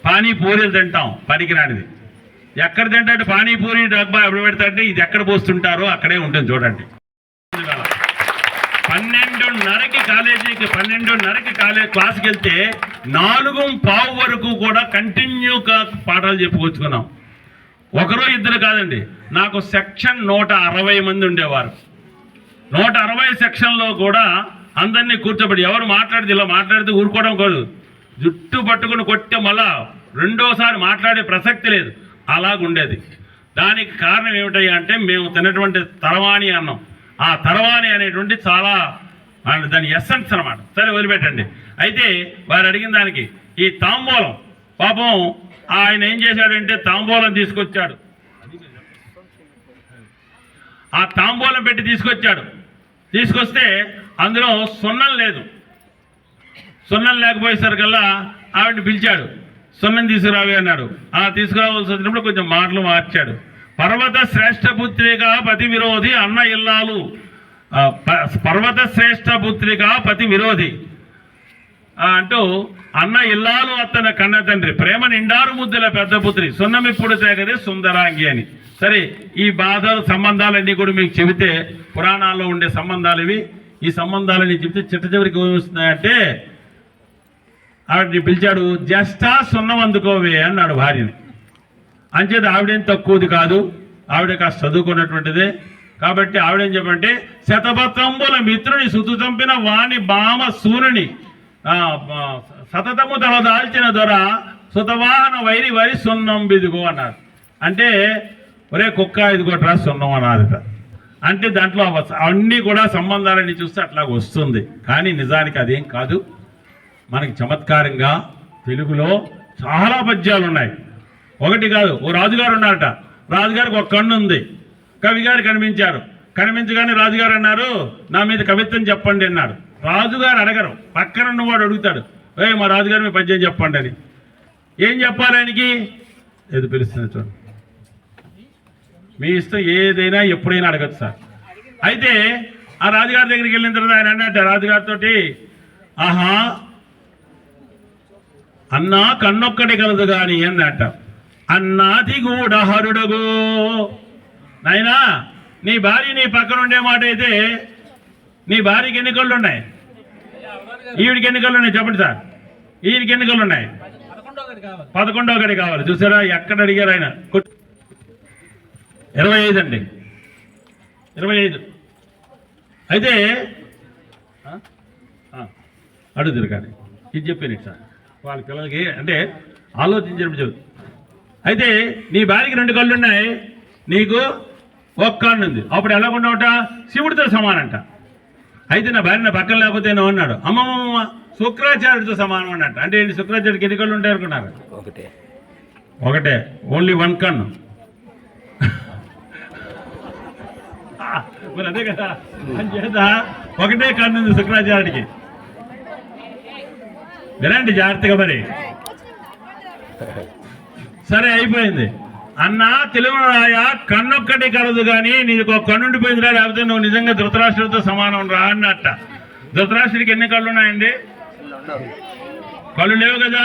పానీపూరీలు తింటాం, పనికిరానిది. ఎక్కడ తింటాడు పానీపూరి డబ్బా ఎప్పుడు పెడతాడంటే ఇది ఎక్కడ పోస్తుంటారో అక్కడే ఉంటుంది చూడండి. 12:30కి కాలేజీకి 12:30కి క్లాస్కి వెళ్తే 4:15 వరకు కూడా కంటిన్యూగా పాఠాలు చెప్పుకొచ్చుకున్నాం. ఒకరో ఇద్దరు కాదండి, నాకు సెక్షన్ 160 మంది ఉండేవారు. 160 సెక్షన్లో కూడా అందరినీ కూర్చోబెట్టి ఎవరు మాట్లాడితే ఇలా మాట్లాడితే ఊరుకోవడం కాదు, జుట్టు పట్టుకుని కొట్టే మళ్ళా రెండోసారి మాట్లాడే ప్రసక్తి లేదు, అలాగుండేది. దానికి కారణం ఏమిటయ్యా అంటే మేము తిన్నటువంటి తరవాణి అన్నం. ఆ తరవాణి అనేటువంటి చాలా దాని ఎసెన్స్ అనమాట. సరే వదిలిపెట్టండి. అయితే వారు అడిగిన దానికి ఈ తాంబూలం, పాపం ఆయన ఏం చేశాడంటే తాంబూలం తీసుకొచ్చాడు. ఆ తాంబూలం పెట్టి తీసుకొస్తే అందులో సున్నం లేదు. సున్నం లేకపోయేసరికల్లా ఆవిడని పిలిచాడు. సున్నం తీసుకురావి అన్నాడు. తీసుకురావాల్సి వచ్చినప్పుడు కొంచెం మాటలు మార్చాడు. పర్వత శ్రేష్ఠ పుత్రిక పతి విరోధి అన్న ఇల్లాలు, పర్వత శ్రేష్ఠ పుత్రిక పతి విరోధి అంటూ అన్న ఇల్లాలు అత్తన కన్న తండ్రి, ప్రేమ నిండారు ముద్దుల పెద్ద పుత్రి, సున్నమిప్పుడు తేగదే సుందరాంగి అని. సరే, ఈ బాధలు సంబంధాలన్నీ కూడా మీకు చెబితే పురాణాల్లో ఉండే సంబంధాలు ఇవి. ఈ సంబంధాలని చెబితే చిట్ట చివరికి ఏమొస్తున్నాయంటే ఆవిడని పిలిచాడు. జ్యేష్ఠ సున్నం అందుకోవే అన్నాడు భార్యని. అంచేది ఆవిడేం తక్కువది కాదు, ఆవిడ కాస్త చదువుకున్నటువంటిదే. కాబట్టి ఆవిడేం చెప్పంటే శతపత్రంబుల మిత్రుని సుతు చంపిన వాణి బామ సూర్యుని సతతము తల దాల్చిన దొర సుతవాహన వైరి వరి సున్నం బిదుగో అన్నారు. అంటే ఒరే కుక్క ఇదిగోట్రా సున్నం అన్నారట. అంటే దాంట్లో అన్నీ కూడా సంబంధాలన్నీ చూస్తే అట్లా వస్తుంది, కానీ నిజానికి అదేం కాదు. మనకి చమత్కారంగా తెలుగులో చాలా పద్యాలు ఉన్నాయి. ఒకటి కాదు. ఓ రాజుగారు ఉన్నారట. రాజుగారికి ఒక కన్ను ఉంది. కవి గారు కనిపించారు. కనిపించగానే రాజుగారు అన్నారు, నా మీద కవిత్వం చెప్పండి అన్నాడు. రాజుగారు అడగరు, పక్కన ఉన్నవాడు అడుగుతాడు, మా రాజుగారు మీ పద్యం చెప్పండి అని. ఏం చెప్పాలి ఆయనకి? ఏది పిలుస్తుంది చూడండి, మీ ఇష్టం, ఏదైనా ఎప్పుడైనా అడగచ్చు సార్. అయితే ఆ రాజుగారి దగ్గరికి వెళ్ళిన తర్వాత ఆయన అన్నట్ట రాజుగారితో, ఆహా అన్నా కన్నొక్కటి కలదు కానీ అన్నట్ట. అన్నాది కూడా హరుడగో, నాయనా నీ భార్య నీ పక్కన ఉండే మాట అయితే నీ భార్యకి ఎన్ని కళ్ళు ఉన్నాయి? ఈవిడికి ఎన్ని కళ్ళు ఉన్నాయి చెప్పండి సార్. ఈయనకి ఎన్ని కళ్ళు ఉన్నాయి? 11వ గడి కావాలి. చూసారా ఎక్కడ అడిగారు ఆయన? 25 అండి, 25. అయితే అడుగుతారు కానీ ఇది చెప్పాను సార్ వాళ్ళ పిల్లలకి, అంటే ఆలోచించడం చెబుతుంది. అయితే నీ భార్యకి 2 కళ్ళు ఉన్నాయి, నీకు ఒక కన్ను ఉంది. అప్పుడు ఎలా ఉండవుట? శివుడితో సమానంట. అయితే నా భార్య నా పక్కన లేకపోతే నువ్వు అన్నాడు, అమ్మమ్మ శుక్రాచార్యుడితో సమానం అన్నట్టు. అంటే ఏంటి? శుక్రాచార్యుడికి ఎన్ని కళ్ళు ఉంటాయి అనుకున్నారు? ఒకటే, ఓన్లీ 1 కన్ను. మరి అదే కదా, అంచేత ఒకటే కన్ను ఉంది శుక్రాచార్యుడికి. వినండి జాగ్రత్తగా మరి. సరే అయిపోయింది. అన్నా తెలుగు రాయ కన్నొక్కటి కలదు కానీ నీకు ఒక కన్ను ఉండిపోయిందిరా, లేకపోతే నువ్వు నిజంగా ధృతరాష్ట్రుడితో సమానం రా అన్నట్ట. ధృతరాష్ట్రుడికి ఎన్ని కళ్ళు ఉన్నాయండి? కళ్ళు లేవు కదా.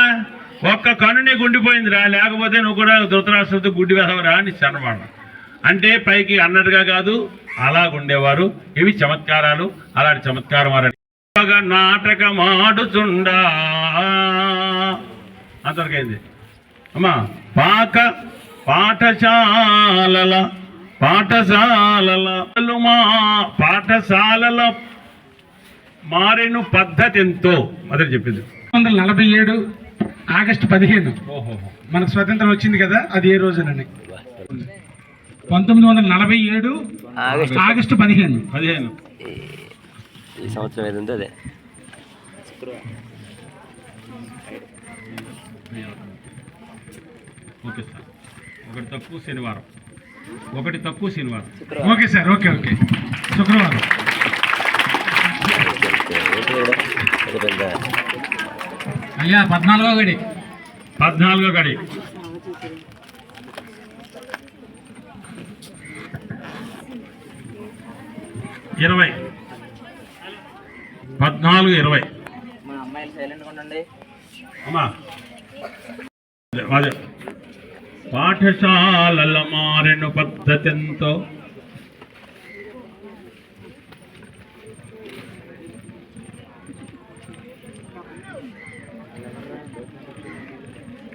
ఒక్క కన్ను నీకు ఉండిపోయిందిరా, లేకపోతే నువ్వు కూడా ధృతరాష్ట్రుడితో గుడ్డి వేసవరా అని అన్నమాట. అంటే పైకి అన్నట్టుగా కాదు, అలాగుండేవారు. ఇవి చమత్కారాలు. అలాంటి చమత్కారం నాటకమాడుచుండా అంతవరకైంది అమ్మా. పాఠశాలల మారెను పద్ధతి ఎంతో మొదటి చెప్పింది. 1947 ఆగస్టు 15 మనకు స్వతంత్రం వచ్చింది కదా, అది ఏ రోజునని? 1947 ఆగస్టు 15. ఈ సంవత్సరం ఏది ఉందో అదే. Okay sir. ఒకటి తక్కువ శనివారం. Okay sir. ఓకే శుక్రవారం. అయ్యా 14వ గడి. 14వ గడి. ఇరవై 14, 20. అమ్మా అదే పాఠశాలల మారెను పద్ధతితో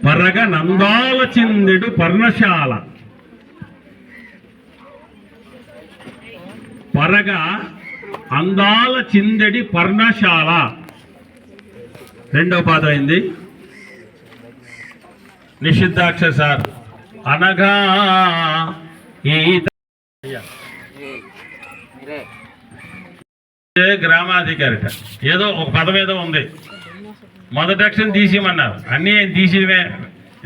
పరగ నందాల చిందెడు పర్ణశాల. పరగ అందాల చిందెడి పర్ణశాల 2వ పాదం అయింది. నిషిద్ధాక్ష సార్. అనగా గ్రామాధికారిట ఏదో ఒక పదం ఏదో ఉంది. మొదటి అక్షరం తీసేయమన్నారు. అన్నీ తీసేమే.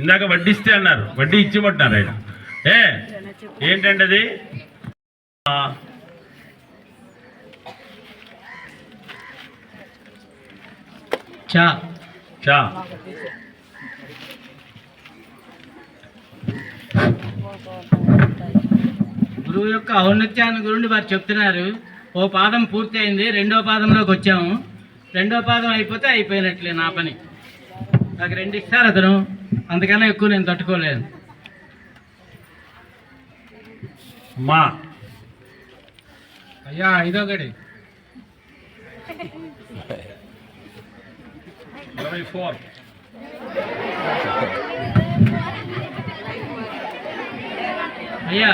ఇందాక వడ్డిస్తే అన్నారు, వడ్డీ ఇచ్చిమంటున్నారు ఆయన. ఏంటంటే అది చా. గురువు యొక్క ఔన్నత్యాన్ని గురించి వారు చెప్తున్నారు. ఓ పాదం పూర్తి అయింది, 2వ పాదంలోకి వచ్చాము. 2వ పాదం అయిపోతే అయిపోయినట్లే నా పని. నాకు 2 ఇస్తారు అతను, అందుకనే ఎక్కువ నేను తట్టుకోలేదు. మా అయ్యా 5వ గడి. 24. అయ్యా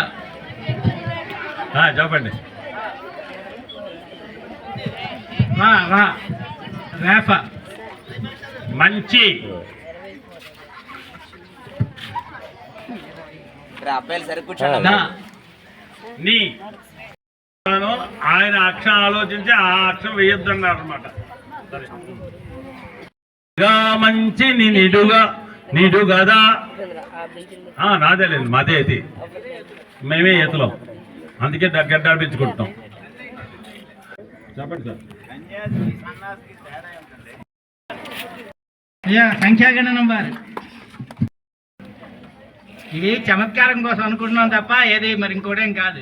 చెప్పండి. రేఫ. మంచి. నీ ఆయన అక్షరం ఆలోచించి ఆ అక్షరం వేయొద్దన్నారు అనమాట. సరే మంచిని నిడుగదా నాదేలేదు మాదే ఇది మేమే ఈతలో అందుకే గడ్డ పెంచుకుంటాం. చెప్పండి సార్. అయ్యా సంఖ్యాగణనం వారు ఇది చమత్కారం కోసం అనుకుంటున్నాం తప్ప ఏది మరి ఇంకోటేం కాదు.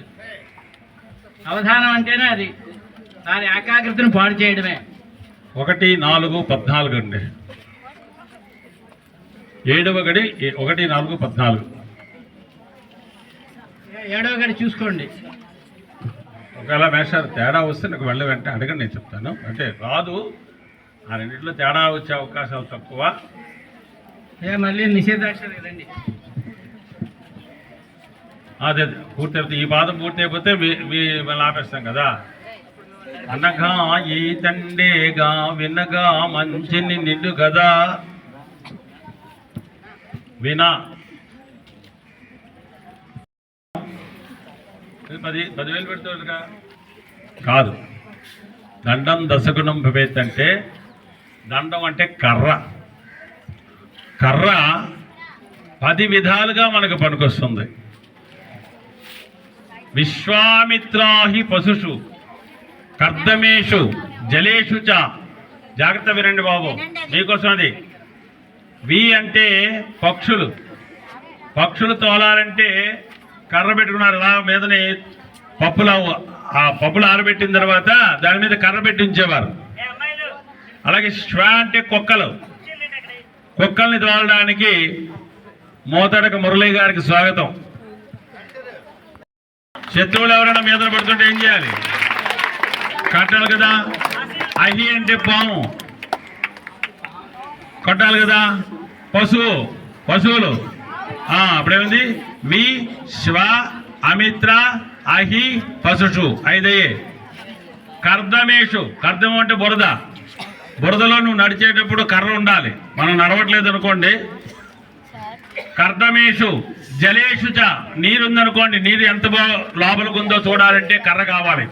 అవధానం అంటేనే అది దాని ఏకాగ్రతను పాడు చేయడమే. 1, 4, 14 అండి. 7వ గడి 1, 4, 14. 7వ గడి చూసుకోండి. ఒకవేళ మేషాలు తేడా వస్తే నాకు వెళ్ళి వెంటనే అడగండి, నేను చెప్తాను. అంటే రాదు, ఆ రెండింటిలో తేడా వచ్చే అవకాశాలు తక్కువ. మళ్ళీ నిషేధాక్షరం కదండి. అదే పూర్తి ఈ పాదం పూర్తి అయిపోతే మళ్ళీ ఆపేస్తాం కదా. అనగా ఈ తండేగా వినగా మంచిని నిండు కదా వినా 10,000 పెడుతుందిగా కాదు. దండం దశగుణం భవేత్ అంటే దండం అంటే కర్ర. కర్ర 10 విధాలుగా మనకు పనికొస్తుంది. విశ్వామిత్రాహి పశుషు కర్దమేషు జలేషు చ. జాగ్రత్త వినండి బాబు, మీకోసం అది. వి అంటే పక్షులు. పక్షులు తోలాలంటే కర్ర పెట్టుకున్నారు ఇలా మీదని ఆ పప్పులు ఆరబెట్టిన తర్వాత దాని మీద కర్ర పెట్టి ఉంచేవారు. అలాగే శ్వ అంటే కుక్కలు. కుక్కల్ని తోలడానికి మోతడక మురళి గారికి స్వాగతం. శత్రువులు ఎవరైనా మీద పడుతుంటే ఏం చేయాలి? కట్టాలి కదా. అహి అంటే పాము, కట్టాలి కదా. పశువులు అప్పుడేముంది? వి శ్వ అమిత్ర అహి పశుషు 5. కర్దమేషు, కర్దము అంటే బురద. బురదలో నువ్వు నడిచేటప్పుడు కర్ర ఉండాలి. మనం నడవట్లేదు అనుకోండి. కర్దమేషు జలేషు చ. నీరుందనుకోండి, నీరు ఎంత లోపలికి ఉందో చూడాలంటే కర్ర కావాలి.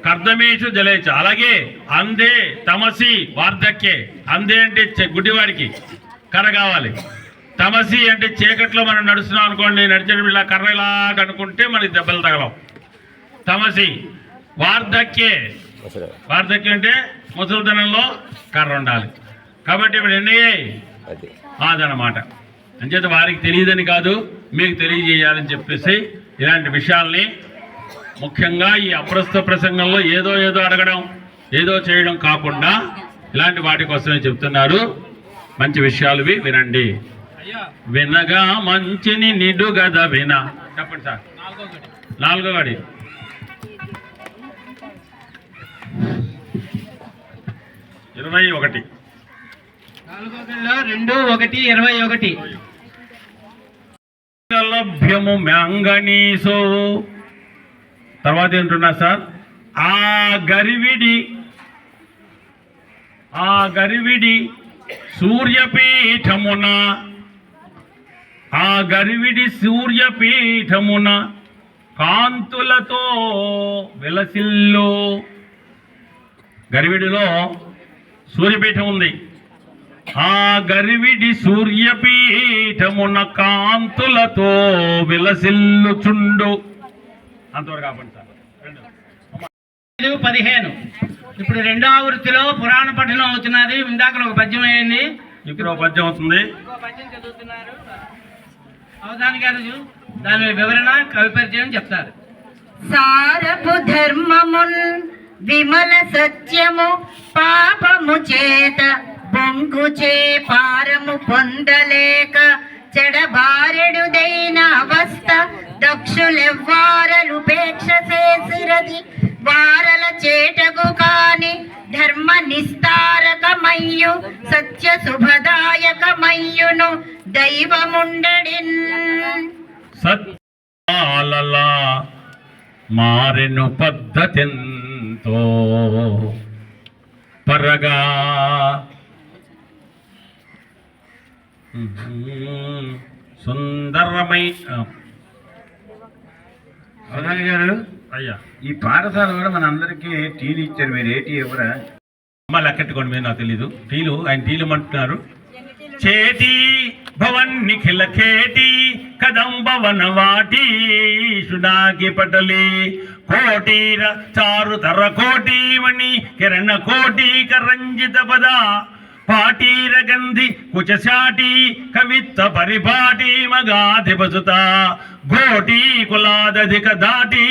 కర్దమేషు జలేచ. అలాగే అందే తమసి వార్ధక్యే. అందే అంటే గుడ్డివాడికి కర్ర కావాలి. తమసి అంటే చీకట్లో మనం నడుస్తున్నాం అనుకోండి, నడిచేటప్పుడు ఇలా కర్ర ఇలా అనుకుంటే మనకి దెబ్బలు తగలవు. తమసి. వార్ధక్యే, వార్ధక్యం అంటే ముసలితనంలో కర్ర ఉండాలి. కాబట్టి ఇప్పుడు ఎన్నయ్యాయి? అదనమాట. అంచేత వారికి తెలియదని కాదు, మీకు తెలియజేయాలని చెప్పేసి ఇలాంటి విషయాల్ని ముఖ్యంగా ఈ అప్రస్తుత ప్రసంగంలో ఏదో అడగడం, ఏదో చేయడం కాకుండా ఇలాంటి వాటి కోసమే చెప్తున్నారు. మంచి విషయాలు వినండి. వినగా మంచిని నిడు గద విన. చెప్పండి సార్. 4వ గడి 21. 4వ గడిలో 2, 1, 21. లభ్యము మ్యాంగనీసో. తర్వాత ఏంటున్నా సార్? ఆ గరివిడి సూర్యపీఠమున. ఆ గరివిడి సూర్యపీఠమున కాంతులతో విలసిల్లు. గరివిడిలో సూర్యపీఠం ఉంది. ఆ గరివిడి సూర్యపీఠమున కాంతులతో విలసిల్లుచుండు. అంతవరకు ఆపండి సార్. 15. ఇప్పుడు 2వ వృత్తిలో పురాణ పఠనం అవుతున్నది. ఇందాక ఒక పద్యం అయింది, ఇప్పుడు ఒక పద్యం అవుతుంది. పద్యం చదువుతున్నారు. అవధాని గారు దాని వివరణ, కవి పరిచయం చెప్తారు. సారపు ధర్మమున్ విమల సత్యము పాపము చేత బొంగుచే పారము పొందలేక చెడబారెడుదైన అవస్థ దక్షులెవ్వారలుపేక్ష చేసిరది వారల చేటకు కాని ధర్మ నిస్తారకమయ్యు సత్య శుభదాయకమయ్యును దైవముండెడిన్. సత్యాలలా మారెను పద్ధతెంతో పరగా సుందరమై. అవధాని గారు, అయ్యా ఈ పాఠశాల కూడా మన అందరికీ టీని ఇచ్చారు, మీరు ఏటీ ఎవరా? అమ్మ లెక్కెట్టుకోండి మీరు, నాకు తెలీదు. ఆయన టీలు అంటున్నారు. చేటి భవన్ నిఖిల ఖేటి కదంబ వనవాటి సుడాకి పటలి కోటీర చారు తర కోటీమణి కిరణ కోటి కరంజిత పద పాటీర గంధి కుచశాటి కవిత్వ పరిపాటి మగాధిపసుత ఘోటి కులాదధిక దాటి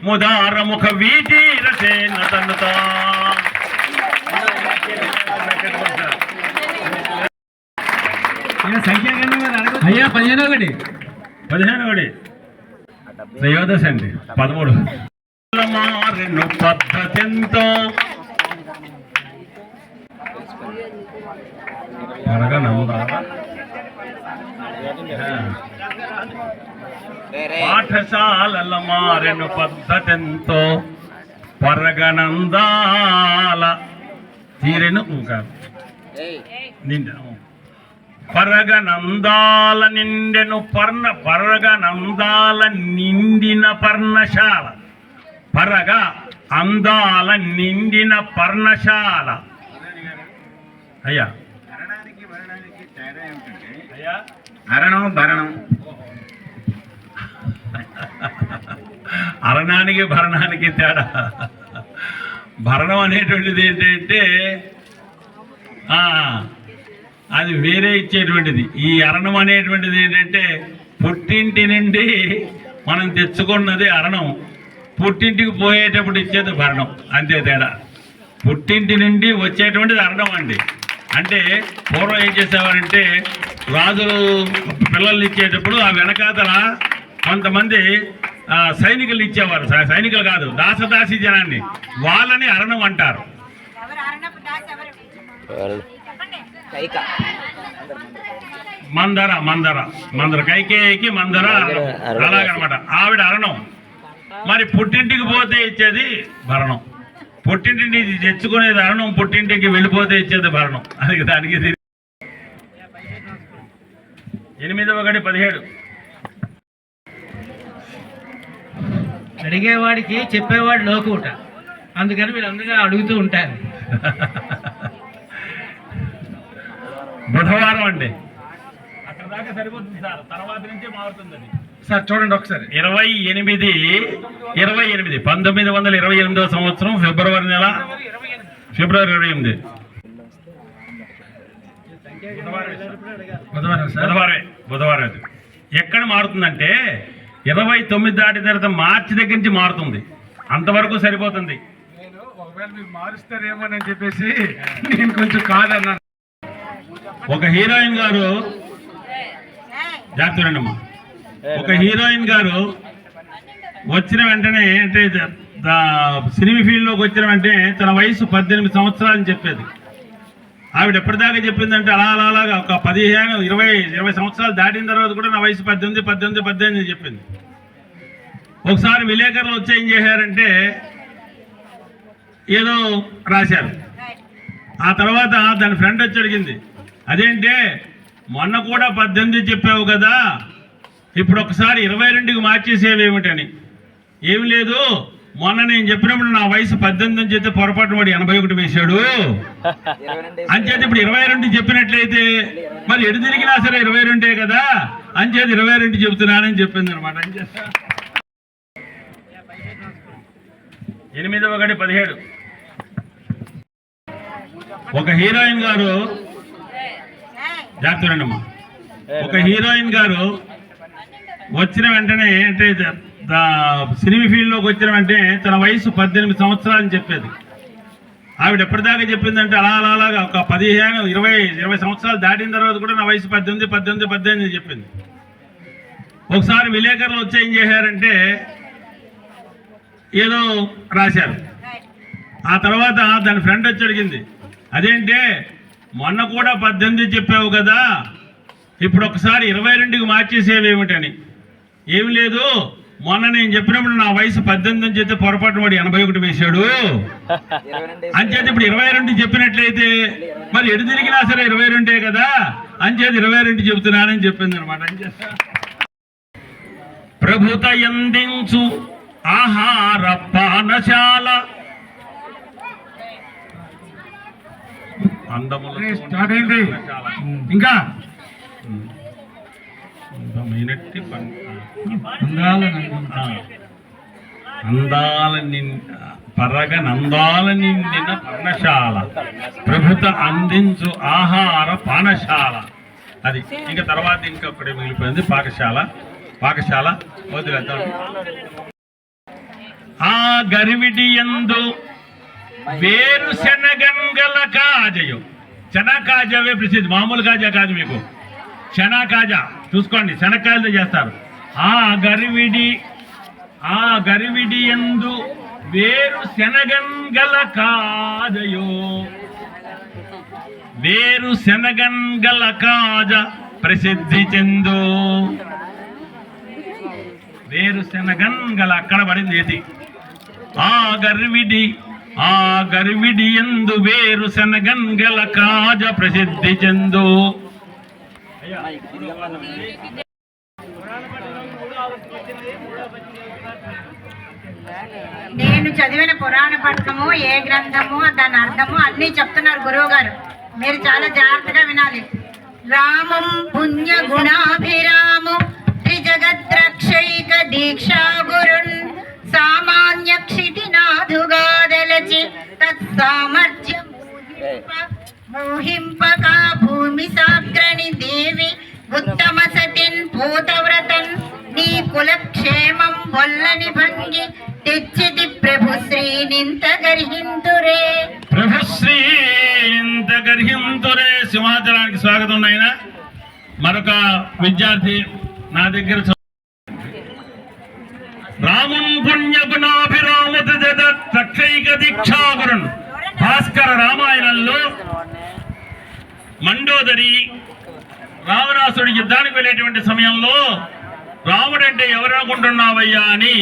ముదార ముఖ వీటి రసేన తనుత. అయ్యా 15 త్రయోదశి అండి 13. మారెను పద్ధతితో పాఠశాలల మారెను పద్ధతితో పరగనందాల తీరెను నిండా పరగనందాల నిండెను పరగనందాల నిండిన పర్ణశాల పరగ అందాల నిండిన పర్ణశాల. అయ్యా అరణం భరణం, అరణానికి భరణానికి తేడా. భరణం అనేటువంటిది ఏంటంటే అది వేరే ఇచ్చేటువంటిది. ఈ అరణం అనేటువంటిది ఏంటంటే పుట్టింటి నుండి మనం తెచ్చుకున్నది అరణం, పుట్టింటికి పోయేటప్పుడు ఇచ్చేది భరణం, అంతే తేడా. పుట్టింటి నుండి వచ్చేటువంటిది అరణం అండి. అంటే పూర్వం ఏం చేసేవారంటే రాజులు పిల్లల్ని ఇచ్చేటప్పుడు ఆ వెనకాతల కొంతమంది సైనికులు ఇచ్చేవారు. సైనికులు కాదు, దాసదాసి జనాన్ని, వాళ్ళని అరణం అంటారు. మందర మందర మందర కైకేయికి మందర అలాగనమాట. ఆవిడ అరణం. మరి పుట్టింటికి పోతే ఇచ్చేది భరణం, పుట్టింటిని తెచ్చుకునేది అరణం, పుట్టింటికి వెళ్ళిపోతే ఇచ్చేది భరణం. అది దానికి 8/1/17. అడిగేవాడికి చెప్పేవాడు లోకుట, అందుకని మీరు అందరూ అడుగుతూ ఉంటారు. బుధవారం అండి, అక్కడ దాకా సరిపోతుంది సార్, తర్వాత నుంచే మారుతుంది అది. సార్ చూడండి ఒకసారి. 28 1928వ సంవత్సరం ఫిబ్రవరి నెల, ఫిబ్రవరి 28. బుధవారం అది. ఎక్కడ మారుతుందంటే 29 దాటిన తర్వాత మార్చి దగ్గర నుంచి మారుతుంది, అంతవరకు సరిపోతుంది. నేను ఒకవేళ మీరు మారుస్తారేమోనని చెప్పేసి నేను కొంచెం కాదన్నాను. ఒక హీరోయిన్ గారు జాగ్రత్తమ్మా, ఒక హీరోయిన్ గారు వచ్చిన వెంటనే అంటే సినిమా ఫీల్డ్లోకి వచ్చిన వెంటనే తన వయసు 18 సంవత్సరాలని చెప్పేది. ఆవిడ ఎప్పటిదాకా చెప్పిందంటే అలాగా ఒక 15 20 సంవత్సరాలు దాటిన తర్వాత కూడా నా వయసు 18 చెప్పింది. ఒకసారి విలేకరులు వచ్చి ఏం చేశారంటే ఏదో రాశారు. ఆ తర్వాత దాని ఫ్రెండ్ వచ్చి అడిగింది, అదేంటే మొన్న కూడా 18 చెప్పావు కదా, ఇప్పుడు ఒకసారి 22కి మార్చేసేవేమిటని. ఏమి లేదు, మొన్న నేను చెప్పినప్పుడు నా వయసు 18 అని చెప్తే పొరపాటు వాడు 81 వేశాడు అంచేది ఇప్పుడు 22 చెప్పినట్లయితే మరి ఎడు తిరిగినా సరే 22 కదా అంచేది 22 చెబుతున్నానని చెప్పింది అనమాట. 8/1/17. ఒక హీరోయిన్ గారు జాగ్రత్తమ్మా, ఒక హీరోయిన్ గారు వచ్చిన వెంటనే అంటే సినిమా ఫీల్డ్లోకి వచ్చిన వెంటనే తన వయసు 18 సంవత్సరాలని చెప్పేది. ఆవిడ ఎప్పటిదాకా చెప్పిందంటే అలాగా ఒక 15 20 సంవత్సరాలు దాటిన తర్వాత కూడా నా వయసు 18 చెప్పింది. ఒకసారి విలేకరులు వచ్చి ఏం చేశారంటే ఏదో రాశారు. ఆ తర్వాత దాని ఫ్రెండ్ వచ్చి అడిగింది, అదేంటే మొన్న కూడా 18 చెప్పావు కదా, ఇప్పుడు ఒకసారి 22కి మార్చేసేవేమిటని. ఏమి లేదు, మొన్న నేను చెప్పినప్పుడు నా వయసు 18 అని చెప్తే పొరపాటు వాడు 81 వేశాడు అంచేది ఇప్పుడు 22 చెప్పినట్లయితే మరి ఎడు తిరిగినా సరే 22 కదా అంచేది 22 చెబుతున్నానని చెప్పింది అనమాట. ప్రభుత యందించు ఆహార పానశాల అందములతో స్టార్ట్ అయింది ఇంకా అందమైనట్టి అందాల అందాల పరగనందాల నిండిన పర్ణశాల ప్రభుత అందించు ఆహార పానశాల. అది ఇంకా తర్వాత ఇంకొకటి మిగిలిపోయింది పాకశాల వదిలేద్దాం. ఆ గరివిడి యందు వేరు శనగంగల కాజయు, చనా కాజావే ప్రసిద్ధి, మామూలు కాజా కాదు మీకు, చనా కాజా చూసుకోండి, శనక్కాయలతో చేస్తారు. ఆ గరివిడి యందు వేరు శనగంగల కాజయో, వేరు శనగంగల కాజ ప్రసిద్ధి చెందు. వేరు శనగంగల అక్కడ పడింది ఏది, ఆ గరివిడి యందు వేరు శనగంగల కాజ ప్రసిద్ధి చెందు. నేను చదివిన పురాణ పట్నము, ఏ గ్రంథము, దాని అర్థము అన్నీ చెప్తున్నారు గురువు గారు. మీరు చాలా జాగ్రత్తగా వినాలి. రామం పుణ్య గుణాభిరాము త్రిజగద్రక్షైక దీక్షా గురున్ సామాన్య క్షితినాథుగాదలచి తత్సామర్థ్యం మోహింపక భూమి సాగ్రణి దేవి ఉత్తమ సతిన్ పూతవ్రతన్ నీ కులక్షేమం వల్లని భంగి తెచ్చిది ప్రభుశ్రీ నింత గర్హింతురే. ప్రభుశ్రీ ఇంత గర్హింతురే. సింహాచలానికి స్వాగతం నాయన. మరొక విద్యార్థి నా దగ్గర రామున్ పుణ్యగుణాభిరామ త్రిజగద్రక్షైక దీక్షాగురున్. భాస్కర రామాయణంలో మండోదరి రావణాసుడి యుద్ధానికి వెళ్ళేటువంటి సమయంలో రాముడంటే ఎవరనుకుంటున్నావయ్యా అని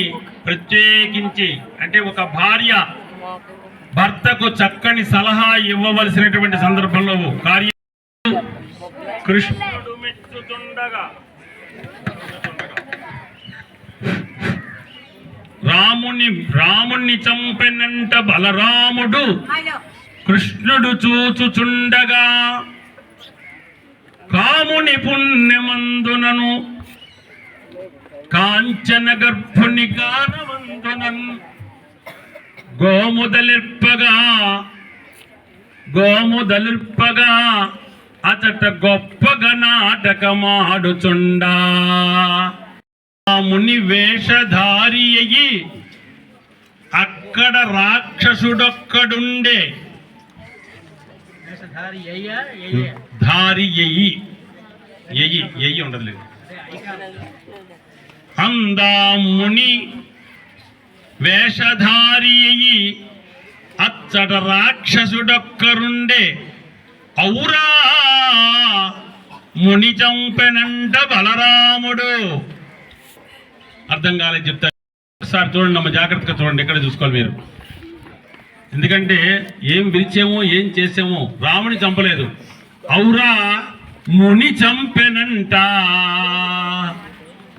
ప్రత్యేకించి, అంటే ఒక భార్య భర్తకు చక్కని సలహా ఇవ్వవలసినటువంటి సందర్భంలో కార్య కృష్ణుడు మెచ్చుతుండగా రాముణ్ణి చంపెనంట బలరాముడు కృష్ణుడు చూచుచుండగా కాముని పుణ్యమందునను కాంచన గర్భుని గానమందునన్ గోముదలిర్పగా అతట గొప్పగా నాటకమాడుచుండా. ముని వేషధారి అయ్యి అక్కడ రాక్షసుడొక్కడుండే. ధారి ఎయ్యి ఉండదు లేదు. అందా ముని వేషధారి అయ్యి అచ్చట రాక్షసుడొక్కరుండే. ఔరా ముని చంపెనంట బలరాముడు. అర్థం కాలేదు చెప్తారు. ఒకసారి చూడండి అమ్మ, జాగ్రత్తగా చూడండి, ఎక్కడ చూసుకోవాలి మీరు. ఎందుకంటే ఏం విరిచామో ఏం చేసామో, రాముని చంపలేదు, ఔరా ముని చంపెనంట.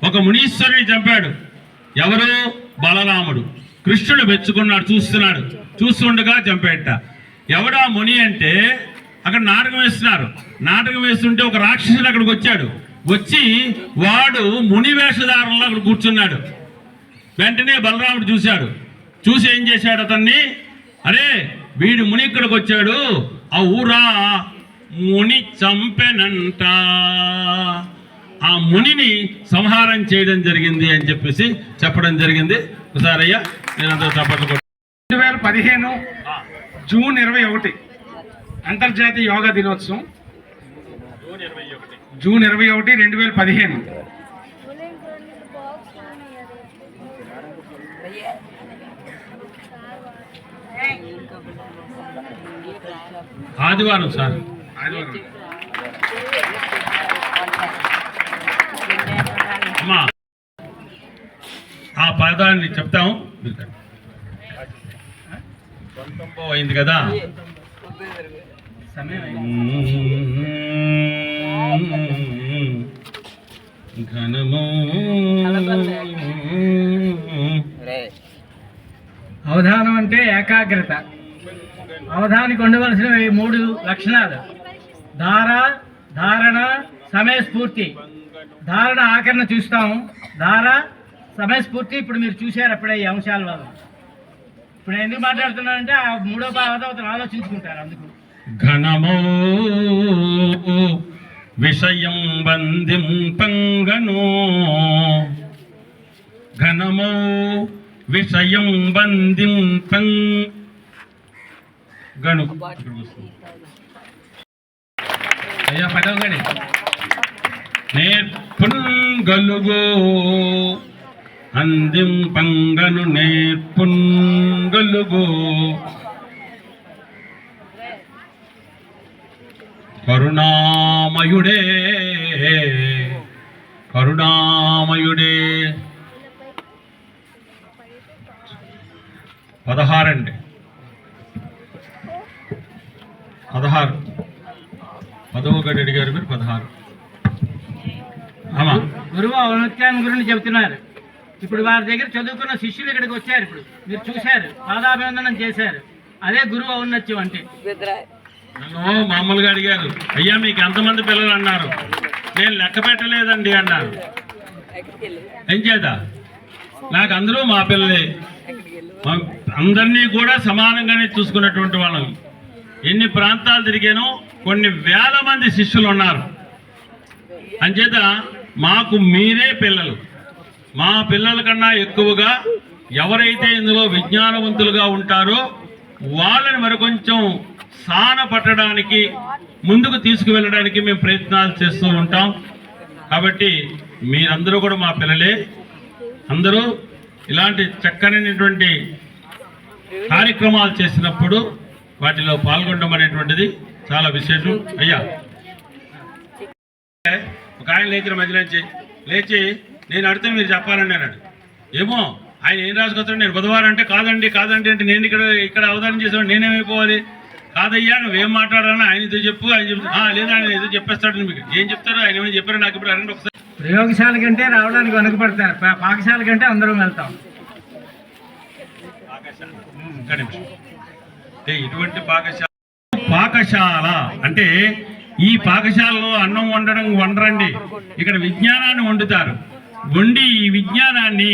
ఒక మునీశ్వరుని చంపాడు. ఎవరు? బలరాముడు. కృష్ణుడు మెచ్చుకున్నాడు, చూస్తుండగా చంపేట. ఎవడా ముని అంటే అక్కడ నాటకం వేస్తున్నారు. నాటకం వేస్తుంటే ఒక రాక్షసుడు అక్కడికి వచ్చాడు. వచ్చి వాడు ముని వేషధారంలో అక్కడ కూర్చున్నాడు. వెంటనే బలరాముడు చూశాడు. చూసి ఏం చేశాడు అతన్ని, అరే వీడు ముని ఇక్కడికి వచ్చాడు, ఆ ఊరా ముని చంపెనంట. ఆ మునిని సంహారం చేయడం జరిగింది అని చెప్పేసి చెప్పడం జరిగింది. ఒకసారి అయ్యా నేనంతా చప్పట్లు. 2015 జూన్ 21 అంతర్జాతీయ యోగా దినోత్సవం. జూన్ 21, 2015. ఆదివారం సార్, ఆదివారం. అమ్మా ఆ పదాన్ని చెప్తాము. అయింది కదా ఘనమో. అవధానం అంటే ఏకాగ్రత. అవధానికి ఉండవలసిన ఈ 3 లక్షణాలు: ధార, ధారణ, సమయస్ఫూర్తి. ధారణ ఆకరణ చూస్తాం, ధార, సమయస్ఫూర్తి ఇప్పుడు మీరు చూశారు అప్పుడే ఈ అంశాల వల్ల. ఇప్పుడు ఎందుకు మాట్లాడుతున్నానంటే ఆ 3వ అవధం ఆలోచించుకుంటారు. అందుకు ఘనమో విషయం బంధింపంగను, ఘనమో విషయం బంధింపంగను. అయ్యా 10వ గడి నేర్పుంగలుగో అందింపంగను, నేర్పుంగలుగో కరుణామయుడే, కరుణామయుడే. 16 అండి, 16. 10వ గడి అడిగారు మీరు, 16. గురువు ఔన్నత్యాన్ని గురించి చెబుతున్నారు. ఇప్పుడు వారి దగ్గర చదువుకున్న శిష్యులు ఇక్కడికి వచ్చారు. ఇప్పుడు మీరు చూశారు, పాదాభివందనం చేశారు. అదే గురువు ఔన్నత్యం అంటే. నన్ను మామూలుగా అడిగారు, అయ్యా మీకు ఎంతమంది పిల్లలు అన్నారు. నేను లెక్క పెట్టలేదండి అన్నారు. ఏం చేత నాకు అందరూ మా పిల్లలే, అందరినీ కూడా సమానంగానే చూసుకున్నటువంటి వాళ్ళం. ఎన్ని ప్రాంతాలు తిరిగానో కొన్ని వేల మంది శిష్యులు ఉన్నారు. అంచేత మాకు మీరే పిల్లలు. మా పిల్లల కన్నా ఎక్కువగా ఎవరైతే ఇందులో విజ్ఞానవంతులుగా ఉంటారో వాళ్ళని మరికొంచెం సాన పట్టడానికి, ముందుకు తీసుకువెళ్ళడానికి మేము ప్రయత్నాలు చేస్తూ ఉంటాం. కాబట్టి మీరందరూ కూడా మా పిల్లలే. అందరూ ఇలాంటి చక్కనైనటువంటి కార్యక్రమాలు చేసినప్పుడు వాటిలో పాల్గొనడం అనేటువంటిది చాలా విశేషం. అయ్యా ఒక ఆయన లేచిన మధ్యలో లేచి నేను అడిగితే మీరు చెప్పాలండి అన్నాడు. ఏమో ఆయన ఏం రాసుకొస్తాడు, నేను బుధవారం అంటే కాదండి కాదండి అంటే నేను ఇక్కడ అవధానం చేసేవాడు నేనేమైపోవాలి. కాదయ్యా నువ్వేం మాట్లాడాలని ఆయన ఏదో చెప్పు, ఆయన చెప్తా లేదా ఆయన ఏదో చెప్పేస్తాడు. మీకు ఏం చెప్తారో ఆయన ఏమైనా చెప్పారో నాకు ఇప్పుడు అరండి ఒకసారి. ప్రయోగశాల కంటే రావడానికి వెనుకపడతారు, పాకశాల కంటే అందరం వెళ్తాం. ఇటువంటి పాకశాల అంటే ఈ పాకశాలలో అన్నం వండరండి, ఇక్కడ విజ్ఞానాన్ని వండుతారు. వండి ఈ విజ్ఞానాన్ని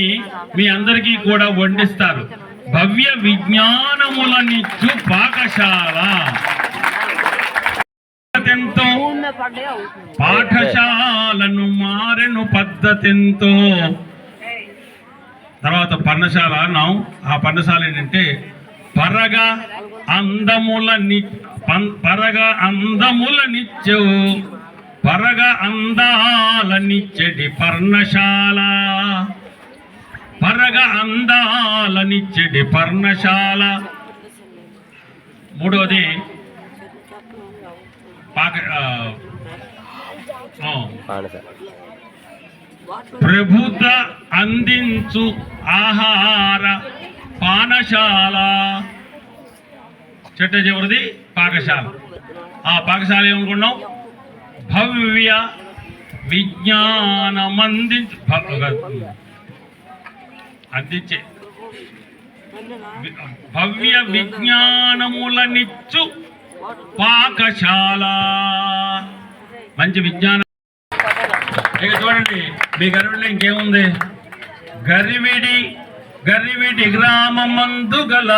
మీ అందరికీ కూడా వండిస్తారు. భవ్య విజ్ఞానములనిచ్చు పాకశాల. పాఠశాలను మారెను పద్ధతితో. తర్వాత పర్ణశాల అన్నాం. ఆ పర్ణశాల ఏంటంటే పరగా అందములనిచ్చవు, పరగా అందాలనిచ్చడి పర్ణశాల, పరగా అందాలనిచ్చడి పర్ణశాల. మూడవది ప్రభుత అందించు ఆహార పానశాల. చెట్ట చివరిది పాకశాల. ఆ పాకశాల ఏమనుకున్నాం? భవ్య విజ్ఞానమందించు, అందించే భవ్య విజ్ఞానములనిచ్చు పాకశాల. మంచి విజ్ఞానం. ఇక చూడండి మీ గర్విడిలో ఇంకేముంది? గరివిడి గ్రామమందు గల,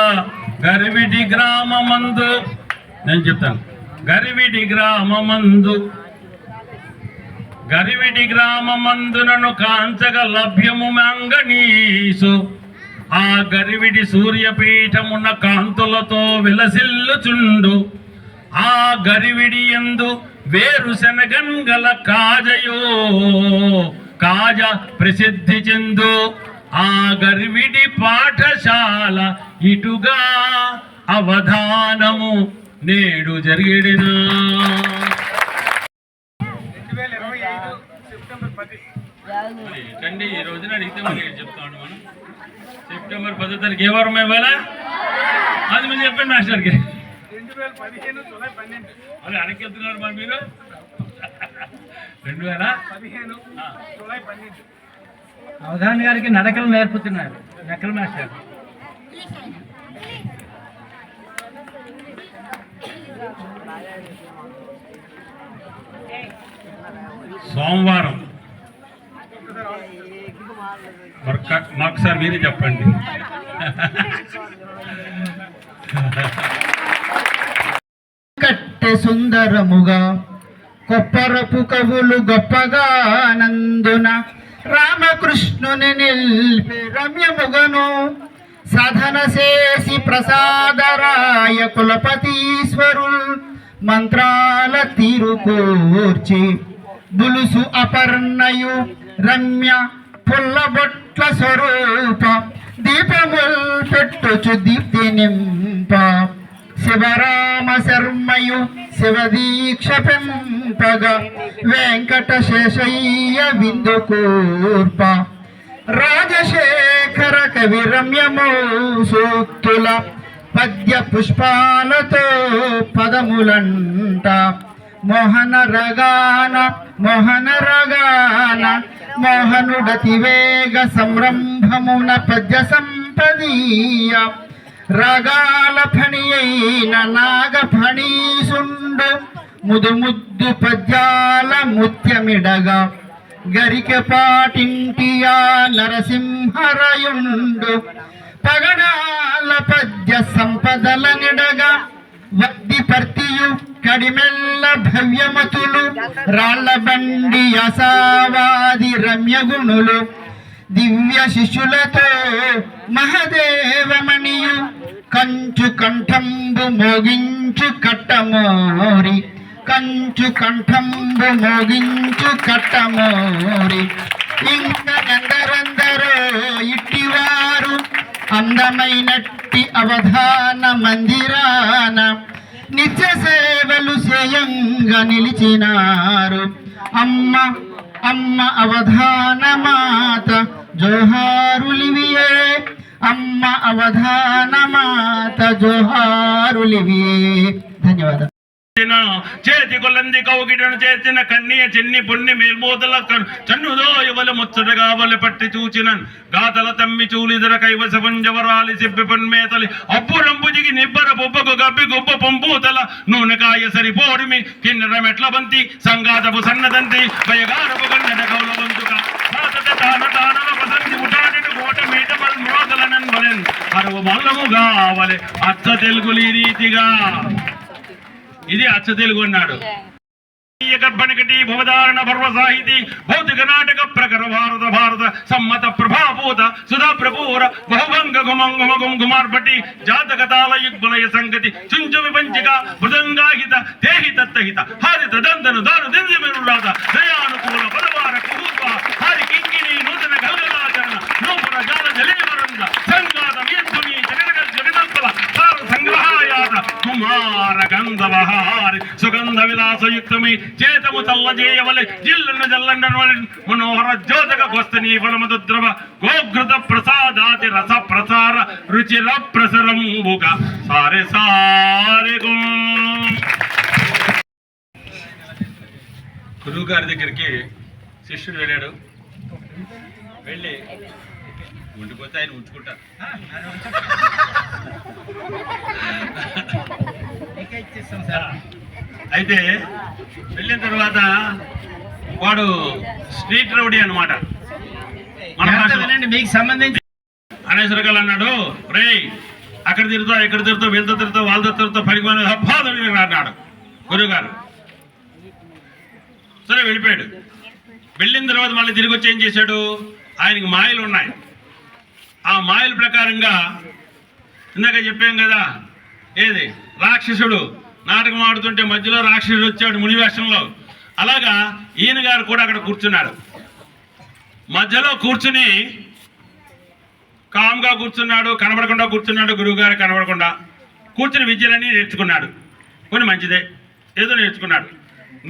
గరివిడి గ్రామమందు, నేను చెప్తాను. గరివిడి గ్రామమందునను కాంచగ లభ్యము మంగనీసు. ఆ గరివిడి సూర్యపీఠమున్న కాంతులతో విలసిల్లుచుండు. ఆ గరివిడి యందు వేరుశనగంగల కాజ ప్రసిద్ధి చెందు. ఆ గరివిడి పాఠశాల ఇటుగా అవధానము నేడు జరిగిన. 2025 సెప్టెంబర్ 10. ఏంటండి ఈ రోజున అడిగితే మరి చెప్తాను. మనం సెప్టెంబర్ 10 తారీఖు ఏ వారం ఇవ్వాలా? అది మీరు చెప్పండి మాస్టర్కి. 2015 జూలై 12. అది అడగెళ్తున్నారు మరి మీరు. 2015 జూలై 12. అవధాన్ గారికి నడకలు నేర్పుతున్నారు లెక్కల మాస్టర్. సోమవారం మాకు సార్ మీరే చెప్పండి. కట్టె సుందరముగా కొప్పరపు కవులు గొప్పగా నందున రామకృష్ణుని నిల్పి రమ్యముగను సాధన చేసి ప్రసాదరాయ కులపతీశ్వరుల్ మంత్రాల తీరుకూర్చి బులుసు అపర్ణయు రమ్య పుల్లబొట్ల స్వరూప దీపముల్ పెట్టుచు దీప్తి నింప శివరామ శర్మయు శివదీక్ష పెంపగ వెంకటశేషయ్య విందు కూర్ప రాజశేఖర కవి రమ్యము సూక్తుల పద్య పుష్పాలతో పదములంట మోహన రగాన మోహనుడతి వేగ సంరంభమున పద్య సంపదీయ రాగాల ఫణి అయిన నాగ ఫణీసుండు ముదు ముద్దు పద్యాల ముత్యమిడగా గరిక పాటింటియా నరసింహరయుండు పగడాల పద్య సంపదల నిడగా వద్ది పర్తియు కడిమెల్ల భవ్యమతులు రాళ్ల బండి అసావాది రమ్యగుణులు దివ్య శిష్యులతో మహదేవమణియు కంచు కంఠంబు మోగించు కట్టమోరి ఇంకా ఎందరెందరో ఇట్టివారు అందమైనట్టి అవధాన మందిరాన నిత్య సేవలు సేయంగా నిలిచినారు. అమ్మ అవధాన మాత జోహారులివియే, అమ్మ అవధాన మాత జోహారులివియే. ధన్యవాదాలు. చేతి కొలంది కౌగిడను చేసిన కన్నీయ చిన్ని పుణ్య మేల్మోదల చన్నుదో యువల ముచ్చటగా వల పట్టి చూచిన గాతల తమ్మి చూలిదర కైవస పంజవరాలి సిబ్బి పన్మేతలి అప్పురంబుజికి నిబ్బర బొబ్బకు గబ్బి గుబ్బ పంపూతల నూనెకాయ సరిపోడిమి కిన్నెర మెట్ల బంతి సంగాతపు సన్నదంతి భయగారపు కన్నెడ కౌల బంతుక సాతత తాన తానల పసంది ముటాడిన కోట మీట మల్ మోదలనన్ వలెన్ అరవ మల్లముగా వలె అచ్చ తెలుగులి రీతిగా. ఇది అచ్చ తెలుగు అన్నాడు. గర్భణకటి భవదారణ పర్వ సాహితీ భౌతిక నాటక ప్రకర భారత సమ్మత ప్రభాభూత సుధా ప్రభూర బహుభంగ గుమార్పటి జాతకతాల యుగ్మలయ సంగతి చుంచు విపంచిక మృదంగాహిత తేహి తత్తహిత హారిత దంతను దాను దివ్యమిరులాద దయానుకూల పదవార కుహూత్వ హారి కింకిని నూతన గౌరవాచరణ నూపుర జాల జలేవరంద సంగాత మీర్ధుని జగదల్పల సార సంగ్రహాయాత కుమార గంధవహారి సుగంధ విలాసయుక్తమై చేతము చల్లజేయవలె జిల్లను జల్లండవలె మనోహర జ్యోతక గోస్తని ఫలమదుద్రవ గోఘృత ప్రసాదాతి రస ప్రసార రుచిర ప్రసరంబుగా సారే సారే. గురువు గారి దగ్గరికి శిష్యుడు వెళ్ళాడు. వెళ్ళి ఉండిపోతే ఆయన ఉంచుకుంటారు. అయితే వెళ్ళిన తర్వాత వాడు స్ట్రీట్ రౌడీ అనమాట. మీకు సంబంధించి అనేసరికల్ అన్నాడు, రే అక్కడ తిరుగుతావు ఇక్కడ తిరుగుతావు వీళ్ళతో తిరుగుతావు వాళ్ళతో తిరుగుతావు పనికి అన్నాడు గురువు గారు. సరే వెళ్ళిపోయాడు. వెళ్ళిన తర్వాత మళ్ళీ తిరిగి వచ్చి ఏం చేశాడు, ఆయనకి మాయలు ఉన్నాయి. ఆ మాయల ప్రకారంగా ఇందాక చెప్పాం కదా, ఏది రాక్షసుడు నాటకం ఆడుతుంటే మధ్యలో రాక్షసుడు వచ్చాడు మునివేషంలో. అలాగా ఈయన గారు కూడా అక్కడ కూర్చున్నాడు. మధ్యలో కూర్చుని కామ్గా కూర్చున్నాడు, కనబడకుండా కూర్చున్నాడు. గురువు గారు కనబడకుండా కూర్చుని విద్యలన్నీ నేర్చుకున్నాడు. కొన్ని మంచిదే, ఏదో నేర్చుకున్నాడు.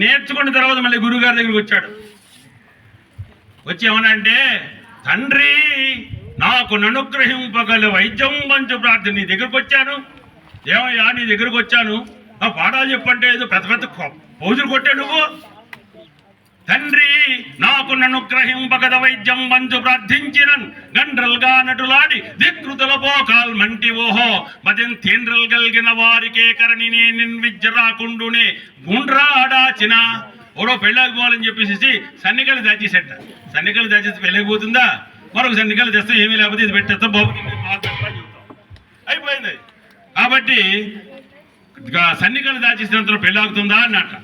నేర్చుకున్న తర్వాత మళ్ళీ గురువు గారి దగ్గరికి వచ్చాడు. వచ్చి ఏమనంటే, తండ్రి నాకు అనుగ్రహింపగల వైద్యం పంచు ప్రార్థన నీ దగ్గరకు వచ్చాను. ఏమయ్యా నీ దగ్గరకు వచ్చాను, ఆ పాఠాలు చెప్పంటే ఏదో పెద్ద పెద్ద పౌజులు కొట్టే నువ్వు తండ్రి నాకు ననుగ్రహింపగద వైద్యం వంచు ప్రార్థించినన్ గండ్రల్గా నటులాడి దిక్ృతుల పోకాల్ మంటి ఓహో మదెన్ తేండ్రల్ గల్గిన వారికే కరణి నేను విద్య రాకుండునే గుండ్రాడాచిన ఓరో పెళ్ళకపోవాలని చెప్పేసి సన్నికలు దాచేసేట. సన్నికలు దాచేసి పెళ్ళకపోతుందా, మరొక సన్నికలు తెస్తాం, ఏమీ లేకపోతే ఇది పెట్టేస్తాం, బాబు అయిపోయింది. కాబట్టి సన్నికలు దాచేసినంతలో పెళ్ళాగుతుందా అన్నట్ట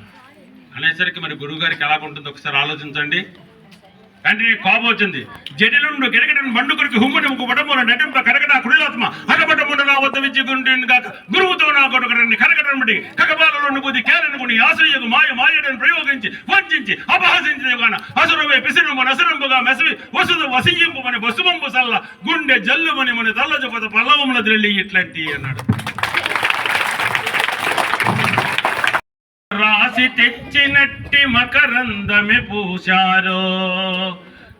అనేసరికి మరి గురువు గారికి ఎలా ఉంటుందో ఒకసారి ఆలోచించండి. వెంటనే కోపం వచ్చింది. జడిలుండు కెరగటను బండుకురికి హుమ్ముని ముక్కు పటమున నటింప కరగట కుడిలాత్మ అగపటముండ నా వద్ద విద్యగుంటేను కాక గురువుతో నా కొడుకుని కరగటను బట్టి కకపాలలో బుద్ధి కేరనుకుని ఆశ్రయకు మాయడని ప్రయోగించి వంచి అపహసించిన గాన అసురవే పిసిను నసురంబుగా మెసవి వసుదు వసింపు మన బసుమంబు సల్ల గుండె జల్లుమని మన తల్లజపత పల్లవముల ద్రెల్లి ఇట్లాంటి అన్నాడు. రాసి తెచ్చినట్టి మకరందమే పూశారో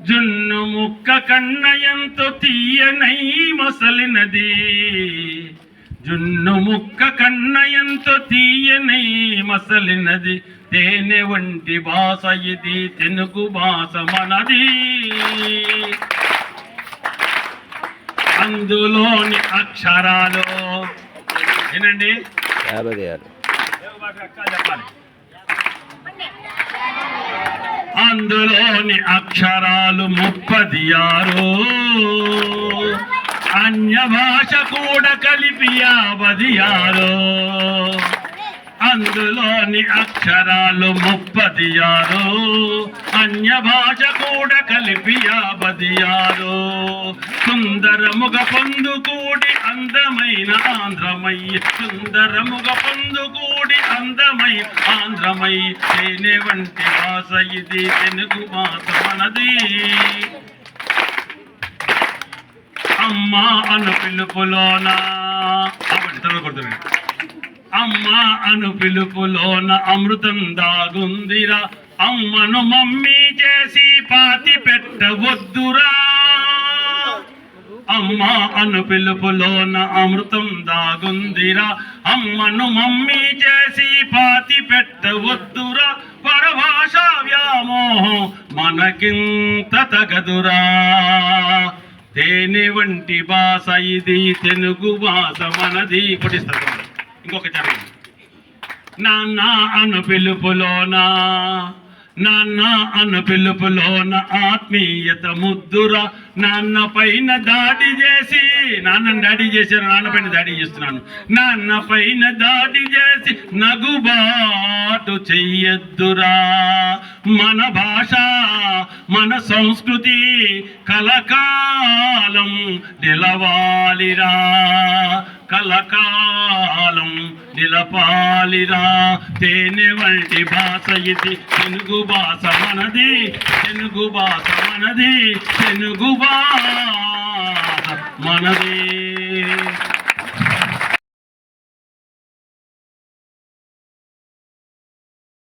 జున్ను ముక్క కన్న ఎంతో తీయనై మసలినది. జున్ను ముక్క కన్న ఎంతో తీయనై మసలినది. తేనె వంటి భాష ఇది తెలుగు భాష మనది. అందులోని అక్షరాలు ఏనండి చెప్పాలి. అందులోని అక్షరాలు 36 అన్య భాష కూడా కలిపి 56. అందులోని అక్షరాలు 36 అన్య భాష కూడా కలిపి 56. సుందరముగ పొందుకూడి అందమైన ఆంధ్రమయ్య. సుందరముగ పొందుకూడి అందమైన ఆంధ్రమయ్య. తేనె వంటి భాష ఇది తెలుగు భాష మనది. అమ్మ అను పిలుపులోన కొడుతుంది. అమ్మ అను పిలుపులోన అమృతం దాగుందిరా. అమ్మను మమ్మీ చేసి పాతి పెట్టవద్దురా. అమ్మ అను పిలుపులోన అమృతం దాగుందిరా. అమ్మను మమ్మీ చేసి పాతి పెట్టవద్దురా. పరభాషా వ్యామోహం మనకింత తగదురా. తేనె వంటి భాష ఇది తెలుగు భాష మనది. కొట్టిస్తారు ఇంకొక చరణం. నాన్న అను పిలుపులోనా, నాన్న అను పిలుపులోన ఆత్మీయత ముద్దురా. నాన్న పైన దాడి చేసి, నాన్నని దాడి చేశారు, నాన్న పైన దాడి చేస్తున్నాను. నాన్న పైన దాడి చేసి నగుబాటు చెయ్యొద్దురా. మన భాష మన సంస్కృతి కలకాలం నిలవాలిరా. కలకాలం నిలపాలిరా. తేనె వంటి భాష ఇది తెలుగు భాష మనది. తెలుగు భాష మనది. తెలుగు భాష మనది.